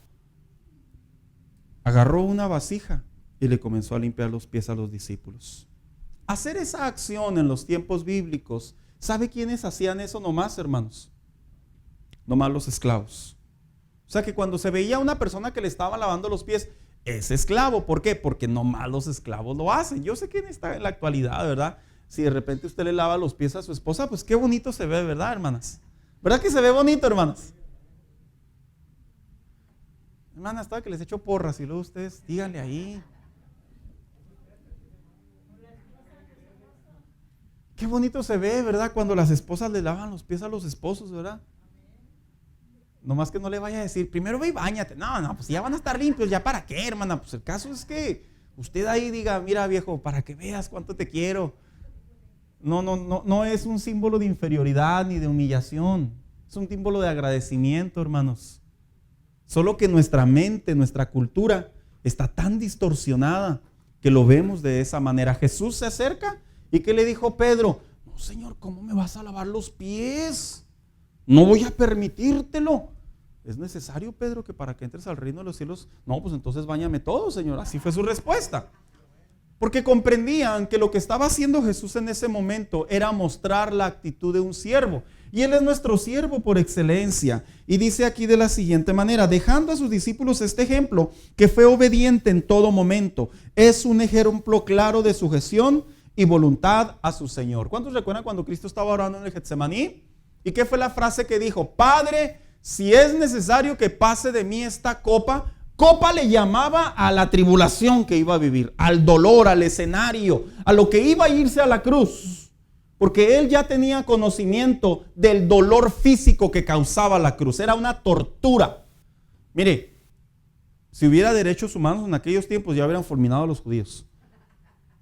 agarró una vasija y le comenzó a limpiar los pies a los discípulos. Hacer esa acción en los tiempos bíblicos, ¿sabe quiénes hacían eso nomás, hermanos? Nomás los esclavos. O sea que cuando se veía una persona que le estaba lavando los pies, es esclavo. ¿Por qué? Porque nomás los esclavos lo hacen. Yo sé quién está en la actualidad, ¿verdad? Si de repente usted le lava los pies a su esposa, pues qué bonito se ve, ¿verdad, hermanas? ¿Verdad que se ve bonito, hermanas? Hermanas, estaba que les echo porras y luego ustedes díganle ahí. Qué bonito se ve, ¿verdad? Cuando las esposas le lavan los pies a los esposos, ¿verdad? Nomás que no le vaya a decir, primero ve y báñate. No, pues ya van a estar limpios, ¿ya para qué, hermana? Pues el caso es que usted ahí diga, mira viejo, para que veas cuánto te quiero. No es un símbolo de inferioridad ni de humillación. Es un símbolo de agradecimiento, hermanos. Solo que nuestra mente, nuestra cultura está tan distorsionada que lo vemos de esa manera. Jesús se acerca y ¿qué le dijo Pedro? No, Señor, ¿cómo me vas a lavar los pies? No voy a permitírtelo. ¿Es necesario, Pedro, que para que entres al reino de los cielos? No, pues entonces báñame todo, Señor. Así fue su respuesta. Porque comprendían que lo que estaba haciendo Jesús en ese momento era mostrar la actitud de un siervo. Y Él es nuestro siervo por excelencia. Y dice aquí de la siguiente manera, dejando a sus discípulos este ejemplo, que fue obediente en todo momento. Es un ejemplo claro de sujeción y voluntad a su Señor. ¿Cuántos recuerdan cuando Cristo estaba orando en el Getsemaní? ¿Y qué fue la frase que dijo? Padre, si es necesario que pase de mí esta copa. Copa le llamaba a la tribulación que iba a vivir, al dolor, al escenario, a lo que iba a irse a la cruz. Porque él ya tenía conocimiento del dolor físico que causaba la cruz. Era una tortura. Mire, si hubiera derechos humanos en aquellos tiempos ya hubieran fulminado a los judíos.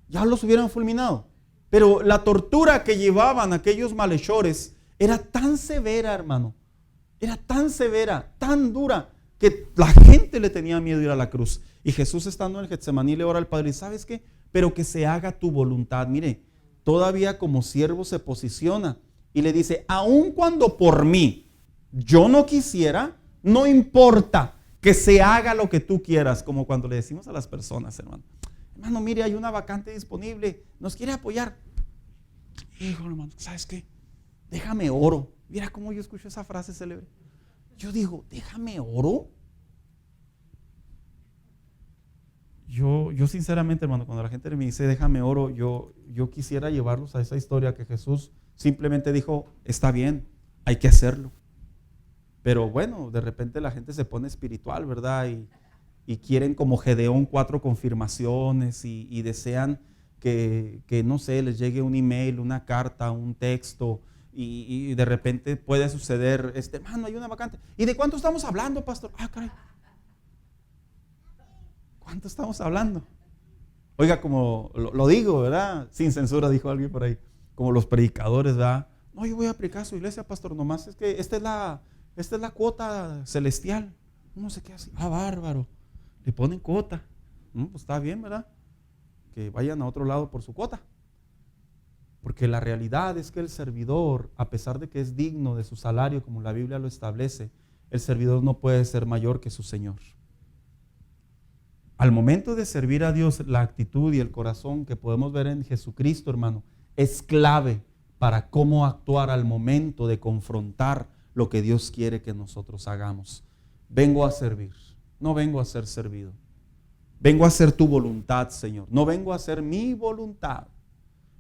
Ya los hubieran fulminado. Pero la tortura que llevaban aquellos malhechores era tan severa, hermano. Era tan severa, tan dura, que la gente le tenía miedo de ir a la cruz. Y Jesús, estando en el Getsemaní, le ora al Padre, ¿sabes qué? Pero que se haga tu voluntad. Mire, todavía como siervo se posiciona y le dice, aun cuando por mí yo no quisiera, no importa, que se haga lo que tú quieras. Como cuando le decimos a las personas, hermano, hermano, mire, hay una vacante disponible, ¿nos quiere apoyar? Hijo, hermano, ¿sabes qué? Déjame oro. Mira cómo yo escucho esa frase célebre. Yo digo, déjame oro. Yo sinceramente, hermano, cuando la gente me dice déjame oro, yo quisiera llevarlos a esa historia que Jesús simplemente dijo, está bien, hay que hacerlo. Pero bueno, de repente la gente se pone espiritual, ¿verdad? Y quieren como Gedeón 4 confirmaciones y desean que no sé, les llegue un email, una carta, un texto. Y de repente puede suceder, hermano, hay una vacante. ¿Y de cuánto estamos hablando, pastor? Ah, caray. ¿Cuánto estamos hablando? Oiga, como lo digo, ¿verdad? Sin censura, dijo alguien por ahí. Como los predicadores, ¿verdad? No, yo voy a predicar a su iglesia, pastor, nomás es que esta es la cuota celestial. No sé qué así. Ah, bárbaro. Le ponen cuota. Pues está bien, ¿verdad? Que vayan a otro lado por su cuota. Porque la realidad es que el servidor, a pesar de que es digno de su salario, como la Biblia lo establece, el servidor no puede ser mayor que su Señor. Al momento de servir a Dios, la actitud y el corazón que podemos ver en Jesucristo, hermano, es clave para cómo actuar al momento de confrontar lo que Dios quiere que nosotros hagamos. Vengo a servir, no vengo a ser servido. Vengo a hacer tu voluntad, Señor. No vengo a hacer mi voluntad.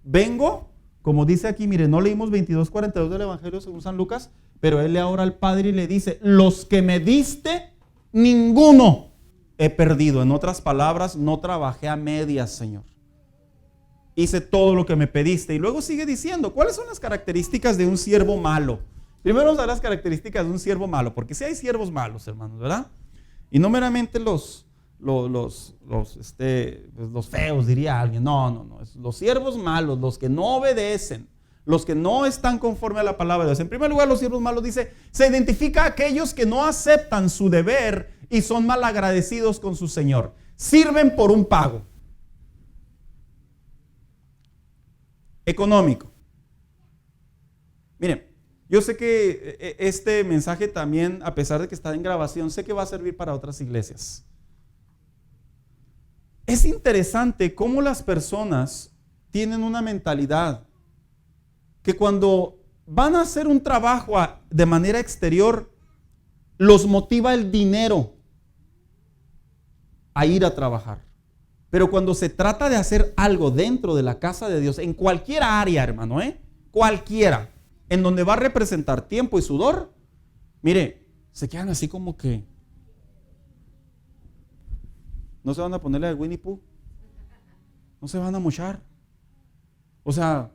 Vengo, como dice aquí, mire, no leímos 22:42 del Evangelio según San Lucas, pero él le ora al Padre y le dice, los que me diste, ninguno he perdido. En otras palabras, no trabajé a medias, Señor. Hice todo lo que me pediste. Y luego sigue diciendo, ¿cuáles son las características de un siervo malo? Primero vamos a ver las características de un siervo malo, porque si hay siervos malos, hermanos, ¿verdad? Y no meramente los feos, diría alguien. No. Los siervos malos, los que no obedecen, los que no están conforme a la palabra de Dios. En primer lugar, los siervos malos dice, se identifica a aquellos que no aceptan su deber y son malagradecidos con su Señor. Sirven por un pago económico. Miren, yo sé que este mensaje también, a pesar de que está en grabación, sé que va a servir para otras iglesias. Es interesante cómo las personas tienen una mentalidad que cuando van a hacer un trabajo de manera exterior, los motiva el dinero a ir a trabajar. Pero cuando se trata de hacer algo dentro de la casa de Dios, en cualquier área, hermano, cualquiera, en donde va a representar tiempo y sudor, mire, se quedan así como que no se van a ponerle al Winnie Pooh, no se van a mochar. O sea,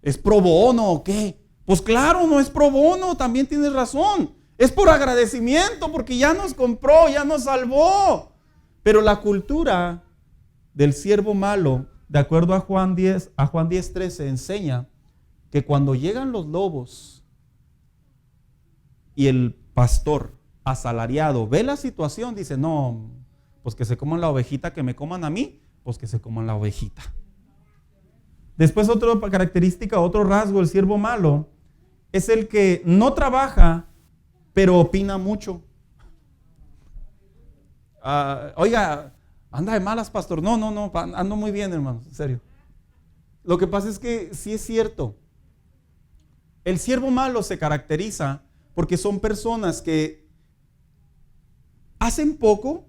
¿es pro bono o qué? Pues claro, no es pro bono, también tienes razón. Es por agradecimiento, porque ya nos compró, ya nos salvó. Pero la cultura del siervo malo, de acuerdo a Juan 10:13, enseña que cuando llegan los lobos y el pastor asalariado ve la situación, dice, no, pues que se coman la ovejita, que me coman a mí, pues que se coman la ovejita. Después otra característica, otro rasgo del siervo malo, es el que no trabaja, pero opina mucho. Oiga, anda de malas, pastor. No, ando muy bien, hermano, en serio. Lo que pasa es que sí es cierto. El siervo malo se caracteriza porque son personas que hacen poco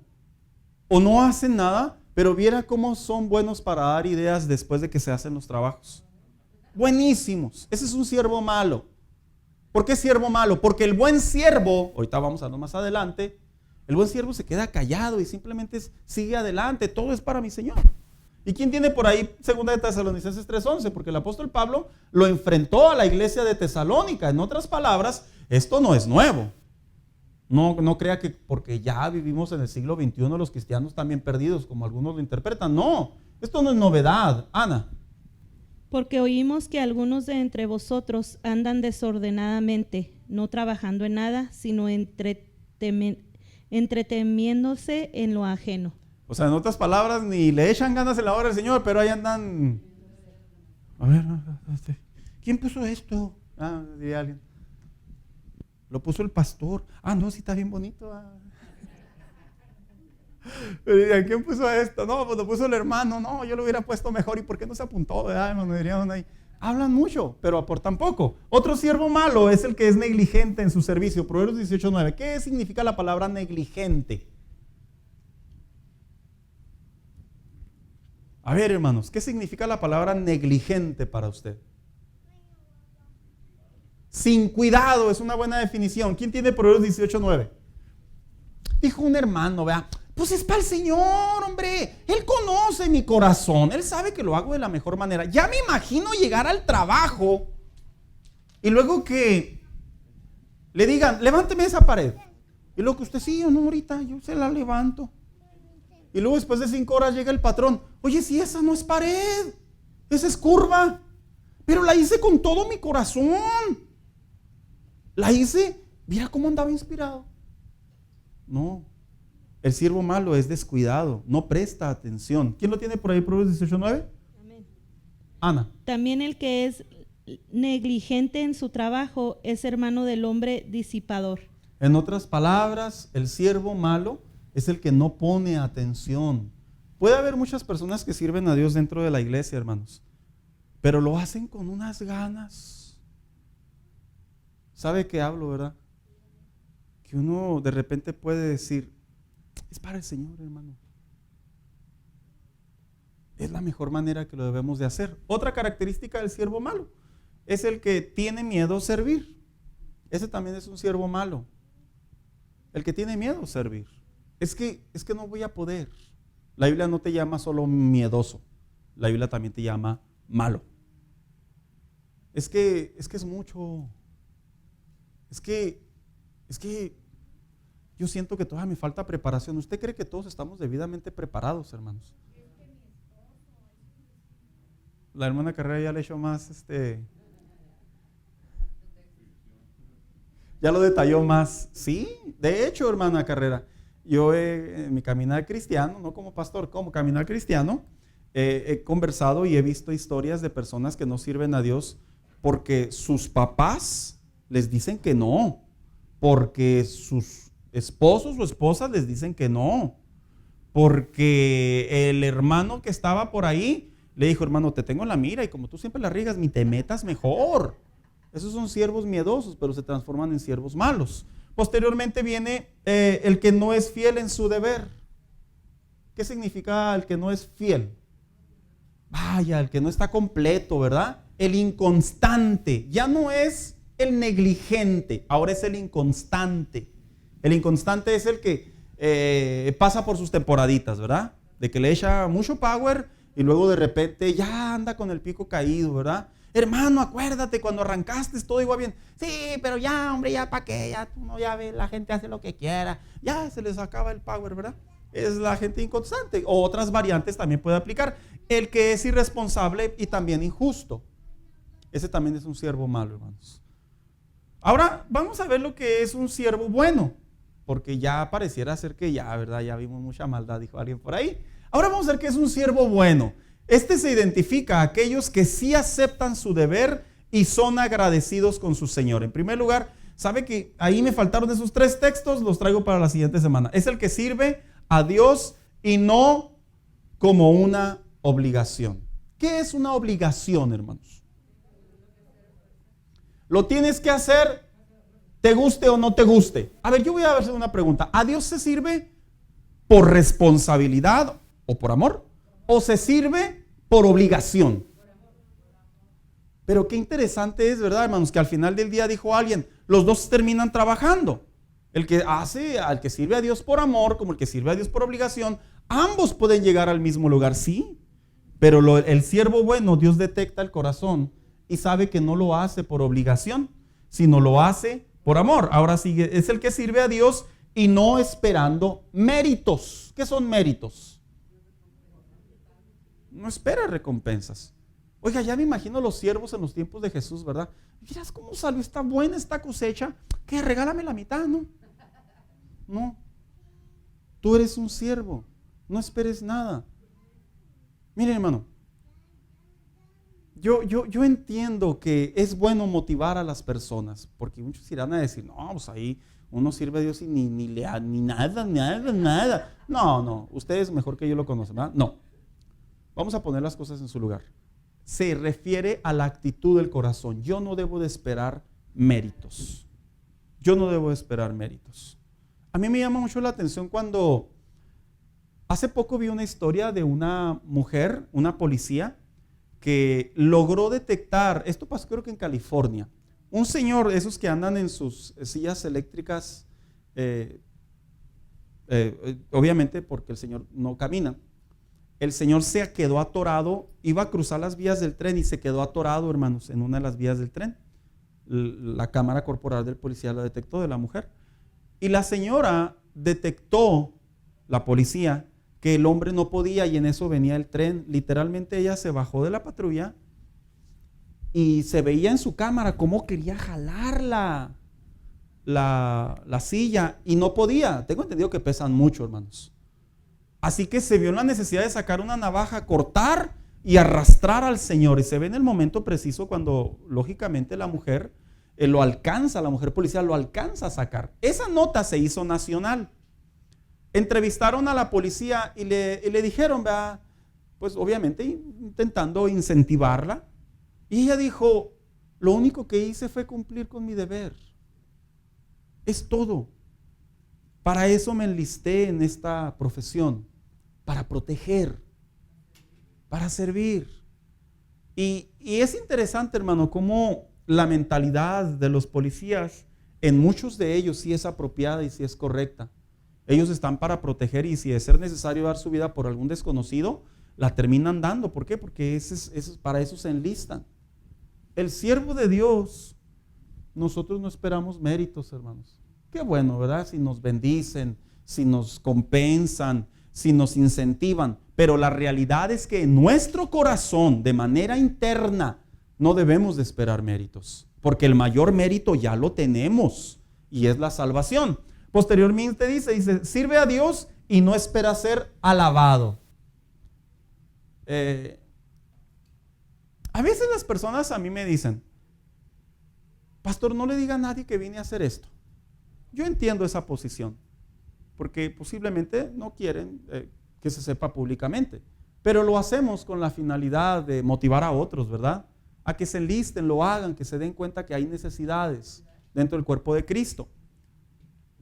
o no hacen nada, pero viera cómo son buenos para dar ideas después de que se hacen los trabajos. Buenísimos. Ese es un siervo malo. ¿Por qué siervo malo? Porque el buen siervo, ahorita vamos a verlo más adelante, el buen siervo se queda callado y simplemente sigue adelante. Todo es para mi Señor. ¿Y quién tiene por ahí 2 de Tesalonicenses 3:11? Porque el apóstol Pablo lo enfrentó a la iglesia de Tesalónica. En otras palabras, esto no es nuevo. No crea que porque ya vivimos en el siglo XXI los cristianos también perdidos, como algunos lo interpretan. No, esto no es novedad. Ana. Porque oímos que algunos de entre vosotros andan desordenadamente, no trabajando en nada, sino entreteniéndose en lo ajeno. O sea, en otras palabras, ni le echan ganas en la obra del Señor, pero ahí andan. A ver, ¿quién puso esto? Diría alguien. Lo puso el pastor. No, sí está bien bonito. Pero dirían, ¿quién puso esto? No, pues lo puso el hermano. No, yo lo hubiera puesto mejor. ¿Y por qué no se apuntó? Hermano, dirían ahí. Hablan mucho, pero aportan poco. Otro siervo malo es el que es negligente en su servicio. Proverbios 18:9. ¿Qué significa la palabra negligente? A ver, hermanos, ¿qué significa la palabra negligente para usted? Sin cuidado es una buena definición. ¿Quién tiene Proverbios 18:9? Dijo un hermano, vea, pues es para el Señor, hombre. Él conoce mi corazón. Él sabe que lo hago de la mejor manera. Ya me imagino llegar al trabajo y luego que le digan, levánteme esa pared. Y luego que usted, sí o no, ahorita yo se la levanto. Y luego después de 5 horas llega el patrón. Oye, si esa no es pared, esa es curva. Pero la hice con todo mi corazón. La hice, mira cómo andaba inspirado. No, el siervo malo es descuidado, no presta atención. ¿Quién lo tiene por ahí, Proverbios 18:9? Amén. Ana. También el que es negligente en su trabajo es hermano del hombre disipador. En otras palabras, el siervo malo es el que no pone atención. Puede haber muchas personas que sirven a Dios dentro de la iglesia, hermanos, pero lo hacen con unas ganas. ¿Sabe qué hablo, verdad? Que uno de repente puede decir, es para el Señor, hermano. Es la mejor manera que lo debemos de hacer. Otra característica del siervo malo es el que tiene miedo a servir. Ese también es un siervo malo. El que tiene miedo a servir. Es que no voy a poder. La Biblia no te llama solo miedoso. La Biblia también te llama malo. Es que es mucho. Es que yo siento que todavía me falta preparación. ¿Usted cree que todos estamos debidamente preparados, hermanos? La hermana Carrera ya le echó más, ya lo detalló más. Sí, de hecho, hermana Carrera, yo en mi caminar cristiano, no como pastor, como caminar cristiano, he conversado y he visto historias de personas que no sirven a Dios porque sus papás les dicen que no, porque sus esposos o esposas les dicen que no, porque el hermano que estaba por ahí le dijo, hermano, te tengo en la mira y como tú siempre la riegas, ni te metas mejor. Esos son siervos miedosos, pero se transforman en siervos malos. Posteriormente viene el que no es fiel en su deber. ¿Qué significa el que no es fiel? Vaya, el que no está completo, ¿verdad? El inconstante. Ya no es el negligente, ahora es el inconstante. El inconstante es el que pasa por sus temporaditas, ¿verdad? De que le echa mucho power y luego de repente ya anda con el pico caído, ¿verdad? Hermano, acuérdate, cuando arrancaste todo iba bien. Sí, pero ya, hombre, ya para qué, ya tú no, ya ves, la gente hace lo que quiera. Ya se les acaba el power, ¿verdad? Es la gente inconstante. O otras variantes también puede aplicar. El que es irresponsable y también injusto. Ese también es un siervo malo, hermanos. Ahora vamos a ver lo que es un siervo bueno, porque ya pareciera ser que ya, ¿verdad? Ya vimos mucha maldad, dijo alguien por ahí. Ahora vamos a ver qué es un siervo bueno. Este se identifica a aquellos que sí aceptan su deber y son agradecidos con su Señor. En primer lugar, ¿sabe que ahí me faltaron esos 3 textos? Los traigo para la siguiente semana. Es el que sirve a Dios y no como una obligación. ¿Qué es una obligación, hermanos? Lo tienes que hacer, te guste o no te guste. A ver, yo voy a hacer una pregunta. ¿A Dios se sirve por responsabilidad o por amor, o se sirve por obligación. Pero qué interesante es, ¿verdad, hermanos? Que al final del día dijo alguien, los dos terminan trabajando. El que al que sirve a Dios por amor, como el que sirve a Dios por obligación, ambos pueden llegar al mismo lugar, sí. Pero el siervo bueno, Dios detecta el corazón y sabe que no lo hace por obligación, sino lo hace por amor. Ahora sigue, es el que sirve a Dios y no esperando méritos. ¿Qué son méritos? No espera recompensas. Oiga, ya me imagino los siervos en los tiempos de Jesús, ¿verdad? Miras cómo salió, está buena esta cosecha. ¿Qué? Regálame la mitad, ¿no? No. Tú eres un siervo. No esperes nada. Miren, hermano. Yo entiendo que es bueno motivar a las personas, porque muchos irán a decir, no, pues ahí uno sirve a Dios y ni nada. No, ustedes mejor que yo lo conocen, ¿verdad? No. Vamos a poner las cosas en su lugar. Se refiere a la actitud del corazón. Yo no debo de esperar méritos. Yo no debo de esperar méritos. A mí me llama mucho la atención cuando hace poco vi una historia de una mujer, una policía, que logró detectar, esto pasó creo que en California, un señor, esos que andan en sus sillas eléctricas, obviamente porque el señor no camina. El señor se quedó atorado, iba a cruzar las vías del tren y se quedó atorado, hermanos, en una de las vías del tren. La cámara corporal del policía la detectó, de la mujer. Y la señora detectó, la policía, que el hombre no podía y en eso venía el tren. Literalmente ella se bajó de la patrulla y se veía en su cámara cómo quería jalar la silla y no podía. Tengo entendido que pesan mucho, hermanos. Así que se vio la necesidad de sacar una navaja, cortar y arrastrar al señor. Y se ve en el momento preciso cuando, lógicamente, la mujer lo alcanza, la mujer policía lo alcanza a sacar. Esa nota se hizo nacional. Entrevistaron a la policía y le dijeron, ¿verdad? Pues obviamente intentando incentivarla. Y ella dijo, lo único que hice fue cumplir con mi deber. Es todo. Para eso me enlisté en esta profesión. Para proteger, para servir. Y es interesante, hermano, cómo la mentalidad de los policías, en muchos de ellos sí es apropiada y sí es correcta. Ellos están para proteger y si de ser necesario dar su vida por algún desconocido, la terminan dando. ¿Por qué? Porque para eso se enlistan. El siervo de Dios, nosotros no esperamos méritos, hermanos. Qué bueno, ¿verdad? Si nos bendicen, si nos compensan, si nos incentivan, pero la realidad es que en nuestro corazón, de manera interna, no debemos de esperar méritos, porque el mayor mérito ya lo tenemos y es la salvación. Posteriormente dice, sirve a Dios y no espera ser alabado. A veces las personas a mí me dicen, pastor, no le diga a nadie que vine a hacer esto. Yo entiendo esa posición, porque posiblemente no quieren que se sepa públicamente, pero lo hacemos con la finalidad de motivar a otros, ¿verdad? A que se enlisten, lo hagan, que se den cuenta que hay necesidades dentro del cuerpo de Cristo.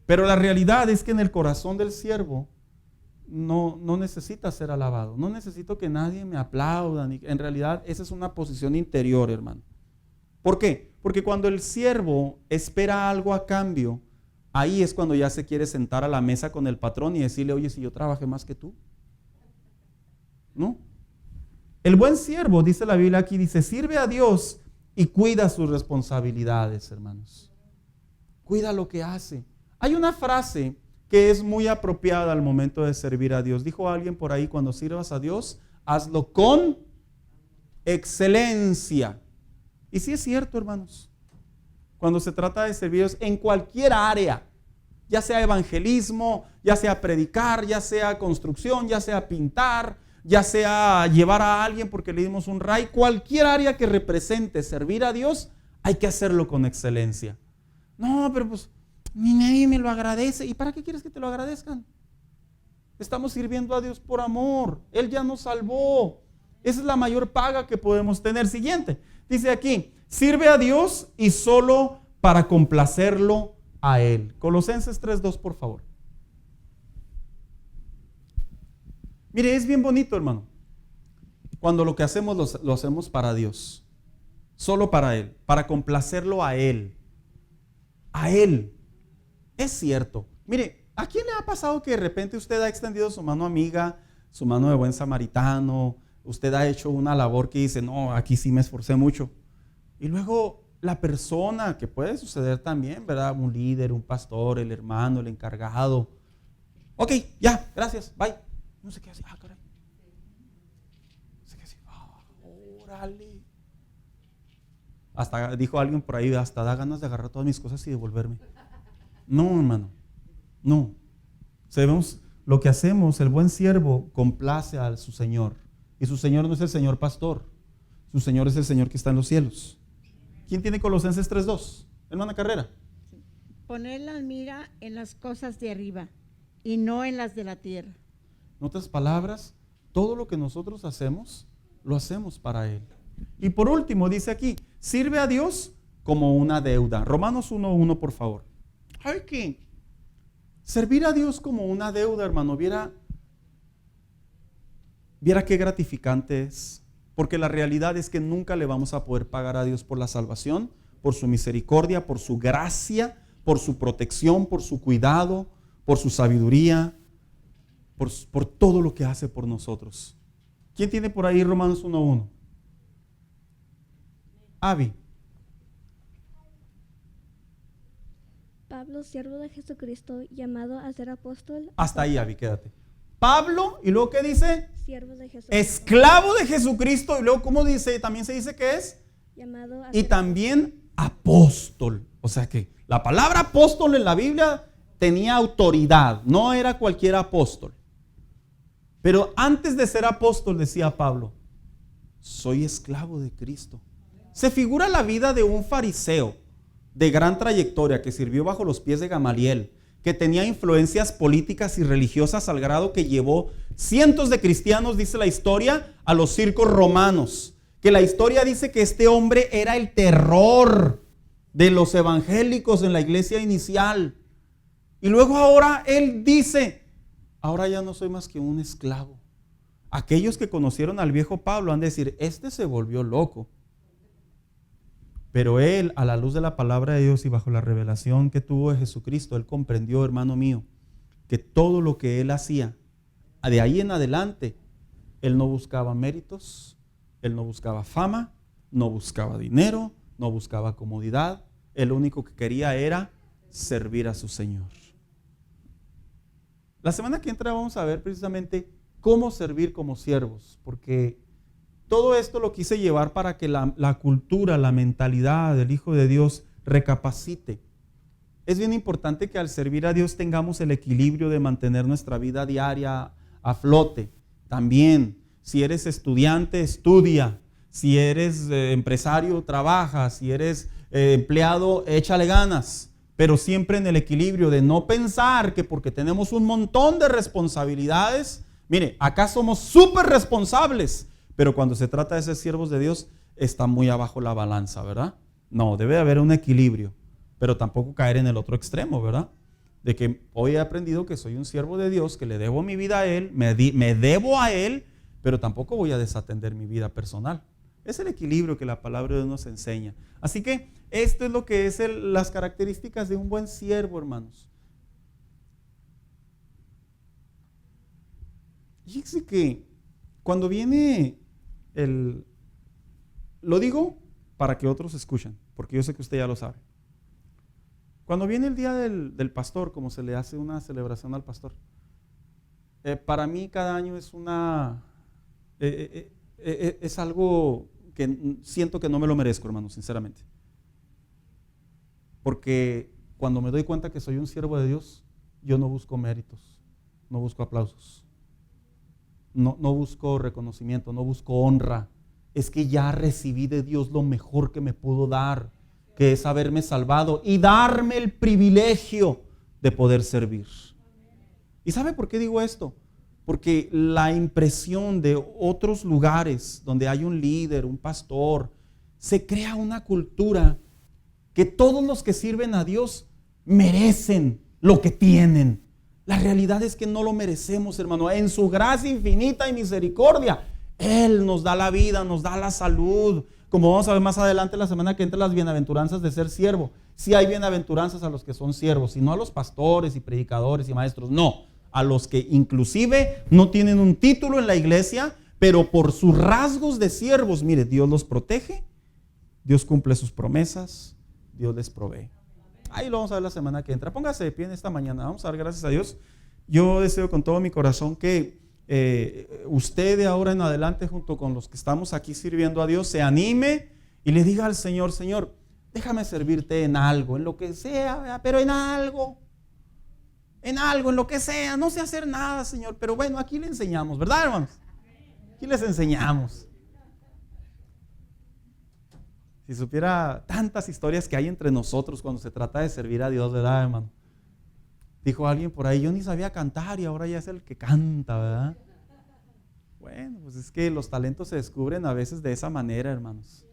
Pero la realidad es que en el corazón del siervo no necesita ser alabado, no necesito que nadie me aplauda, en realidad esa es una posición interior, hermano. ¿Por qué? Porque cuando el siervo espera algo a cambio, ahí es cuando ya se quiere sentar a la mesa con el patrón y decirle, oye, si yo trabajé más que tú. ¿No? El buen siervo, dice la Biblia aquí, dice, sirve a Dios y cuida sus responsabilidades, hermanos. Cuida lo que hace. Hay una frase que es muy apropiada al momento de servir a Dios. Dijo alguien por ahí, cuando sirvas a Dios, hazlo con excelencia. Y sí es cierto, hermanos. Cuando se trata de servir a Dios en cualquier área, ya sea evangelismo, ya sea predicar, ya sea construcción, ya sea pintar, ya sea llevar a alguien porque le dimos un ray, cualquier área que represente servir a Dios, hay que hacerlo con excelencia. No, pero pues ni nadie me lo agradece. ¿Y para qué quieres que te lo agradezcan? Estamos sirviendo a Dios por amor. Él ya nos salvó. Esa es la mayor paga que podemos tener. Siguiente, dice aquí, sirve a Dios y solo para complacerlo a Él. Colosenses 3:2, por favor. Mire, es bien bonito, hermano, cuando lo que hacemos lo hacemos para Dios, solo para Él, para complacerlo a Él. A Él. Es cierto. Mire, ¿a quién le ha pasado que de repente usted ha extendido su mano amiga, su mano de buen samaritano? Usted ha hecho una labor que dice, no, aquí sí me esforcé mucho. Y luego la persona, que puede suceder también, ¿verdad? Un líder, un pastor, el hermano, el encargado. Ok, ya, gracias, bye. No sé qué hace. Ah, caray. No sé qué hace. Órale. Hasta dijo alguien por ahí, hasta da ganas de agarrar todas mis cosas y devolverme. No, hermano, no. Sabemos lo que hacemos, el buen siervo complace a su Señor. Y su Señor no es el Señor pastor, su Señor es el Señor que está en los cielos. ¿Quién tiene Colosenses 3:2? Hermana Carrera. Sí. Poner la mira en las cosas de arriba y no en las de la tierra. En otras palabras, todo lo que nosotros hacemos, lo hacemos para Él. Y por último, dice aquí, sirve a Dios como una deuda. Romanos 1:1, por favor. ¿Sabe qué? Servir a Dios como una deuda, hermano, viera qué gratificante es. Porque la realidad es que nunca le vamos a poder pagar a Dios por la salvación, por su misericordia, por su gracia, por su protección, por su cuidado, por su sabiduría, por todo lo que hace por nosotros. ¿Quién tiene por ahí Romanos 1:1? Abby. Pablo, siervo de Jesucristo, llamado a ser apóstol. Hasta ahí, Abby, quédate. Pablo, ¿y luego qué dice? Siervo de Jesucristo. Esclavo de Jesucristo, y luego ¿cómo dice? También se dice que es. Llamado a Y ser también apóstol. O sea que la palabra apóstol en la Biblia tenía autoridad, no era cualquier apóstol. Pero antes de ser apóstol, decía Pablo, soy esclavo de Cristo. Se figura la vida de un fariseo de gran trayectoria que sirvió bajo los pies de Gamaliel, que tenía influencias políticas y religiosas al grado que llevó cientos de cristianos, dice la historia, a los circos romanos. Que la historia dice que este hombre era el terror de los evangélicos en la iglesia inicial. Y luego ahora él dice, ahora ya no soy más que un esclavo. Aquellos que conocieron al viejo Pablo han de decir, este se volvió loco. Pero él, a la luz de la palabra de Dios y bajo la revelación que tuvo de Jesucristo, él comprendió, hermano mío, que todo lo que él hacía, de ahí en adelante, él no buscaba méritos, él no buscaba fama, no buscaba dinero, no buscaba comodidad. Él lo único que quería era servir a su Señor. La semana que entra vamos a ver precisamente cómo servir como siervos, porque todo esto lo quise llevar para que la cultura, la mentalidad del Hijo de Dios recapacite. Es bien importante que al servir a Dios tengamos el equilibrio de mantener nuestra vida diaria a flote. También, si eres estudiante, estudia. Si eres empresario, trabaja. Si eres empleado, échale ganas. Pero siempre en el equilibrio de no pensar que porque tenemos un montón de responsabilidades, mire, acá somos súper responsables, pero cuando se trata de ser siervos de Dios, está muy abajo la balanza, ¿verdad? No, debe haber un equilibrio, pero tampoco caer en el otro extremo, ¿verdad? De que hoy he aprendido que soy un siervo de Dios, que le debo mi vida a Él, me debo a Él, pero tampoco voy a desatender mi vida personal. Es el equilibrio que la palabra de Dios nos enseña. Así que esto es lo que es las características de un buen siervo, hermanos. Fíjense que cuando viene lo digo para que otros escuchen, porque yo sé que usted ya lo sabe. Cuando viene el día del pastor, como se le hace una celebración al pastor, para mí cada año es es algo que siento que no me lo merezco, hermano, sinceramente. Porque cuando me doy cuenta que soy un siervo de Dios, yo no busco méritos, no busco aplausos, no busco reconocimiento, no busco honra. Es que ya recibí de Dios lo mejor que me pudo dar, que es haberme salvado y darme el privilegio de poder servir. ¿Y sabe por qué digo esto? Porque la impresión de otros lugares donde hay un líder, un pastor, se crea una cultura que todos los que sirven a Dios merecen lo que tienen. La realidad es que no lo merecemos, hermano. En su gracia infinita y misericordia, Él nos da la vida, nos da la salud. Como vamos a ver más adelante la semana que entra, las bienaventuranzas de ser siervo. Sí hay bienaventuranzas a los que son siervos, y no a los pastores y predicadores y maestros, no. A los que inclusive no tienen un título en la iglesia, pero por sus rasgos de siervos, mire, Dios los protege, Dios cumple sus promesas, Dios les provee. Ahí lo vamos a ver la semana que entra. Póngase de pie en esta mañana. Vamos a dar gracias a Dios. Yo deseo con todo mi corazón que usted de ahora en adelante, junto con los que estamos aquí sirviendo a Dios, se anime y le diga al Señor: Señor, déjame servirte en algo, en lo que sea, pero en algo, en lo que sea. No sé hacer nada, Señor, pero bueno, aquí le enseñamos, ¿verdad, hermanos? Aquí les enseñamos. Si supiera tantas historias que hay entre nosotros cuando se trata de servir a Dios, ¿verdad, hermano? Dijo alguien por ahí: yo ni sabía cantar y ahora ya es el que canta, ¿verdad? Bueno, pues es que los talentos se descubren a veces de esa manera, hermanos.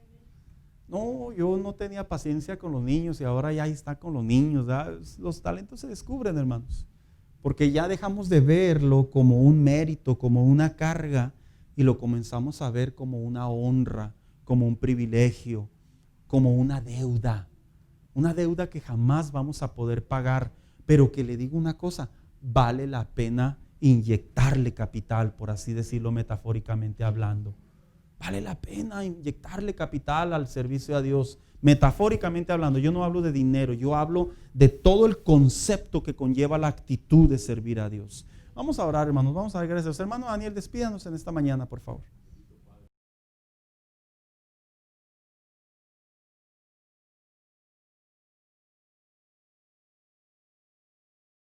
No, yo no tenía paciencia con los niños y ahora ya está con los niños, ¿verdad? Los talentos se descubren, hermanos, porque ya dejamos de verlo como un mérito, como una carga, y lo comenzamos a ver como una honra, como un privilegio, como una deuda que jamás vamos a poder pagar, pero que le digo una cosa: vale la pena inyectarle capital, por así decirlo metafóricamente hablando. Vale la pena inyectarle capital al servicio a Dios, metafóricamente hablando. Yo no hablo de dinero, yo hablo de todo el concepto que conlleva la actitud de servir a Dios. Vamos a orar, hermanos, vamos a dar gracias. Hermano Daniel, despídanos en esta mañana, por favor.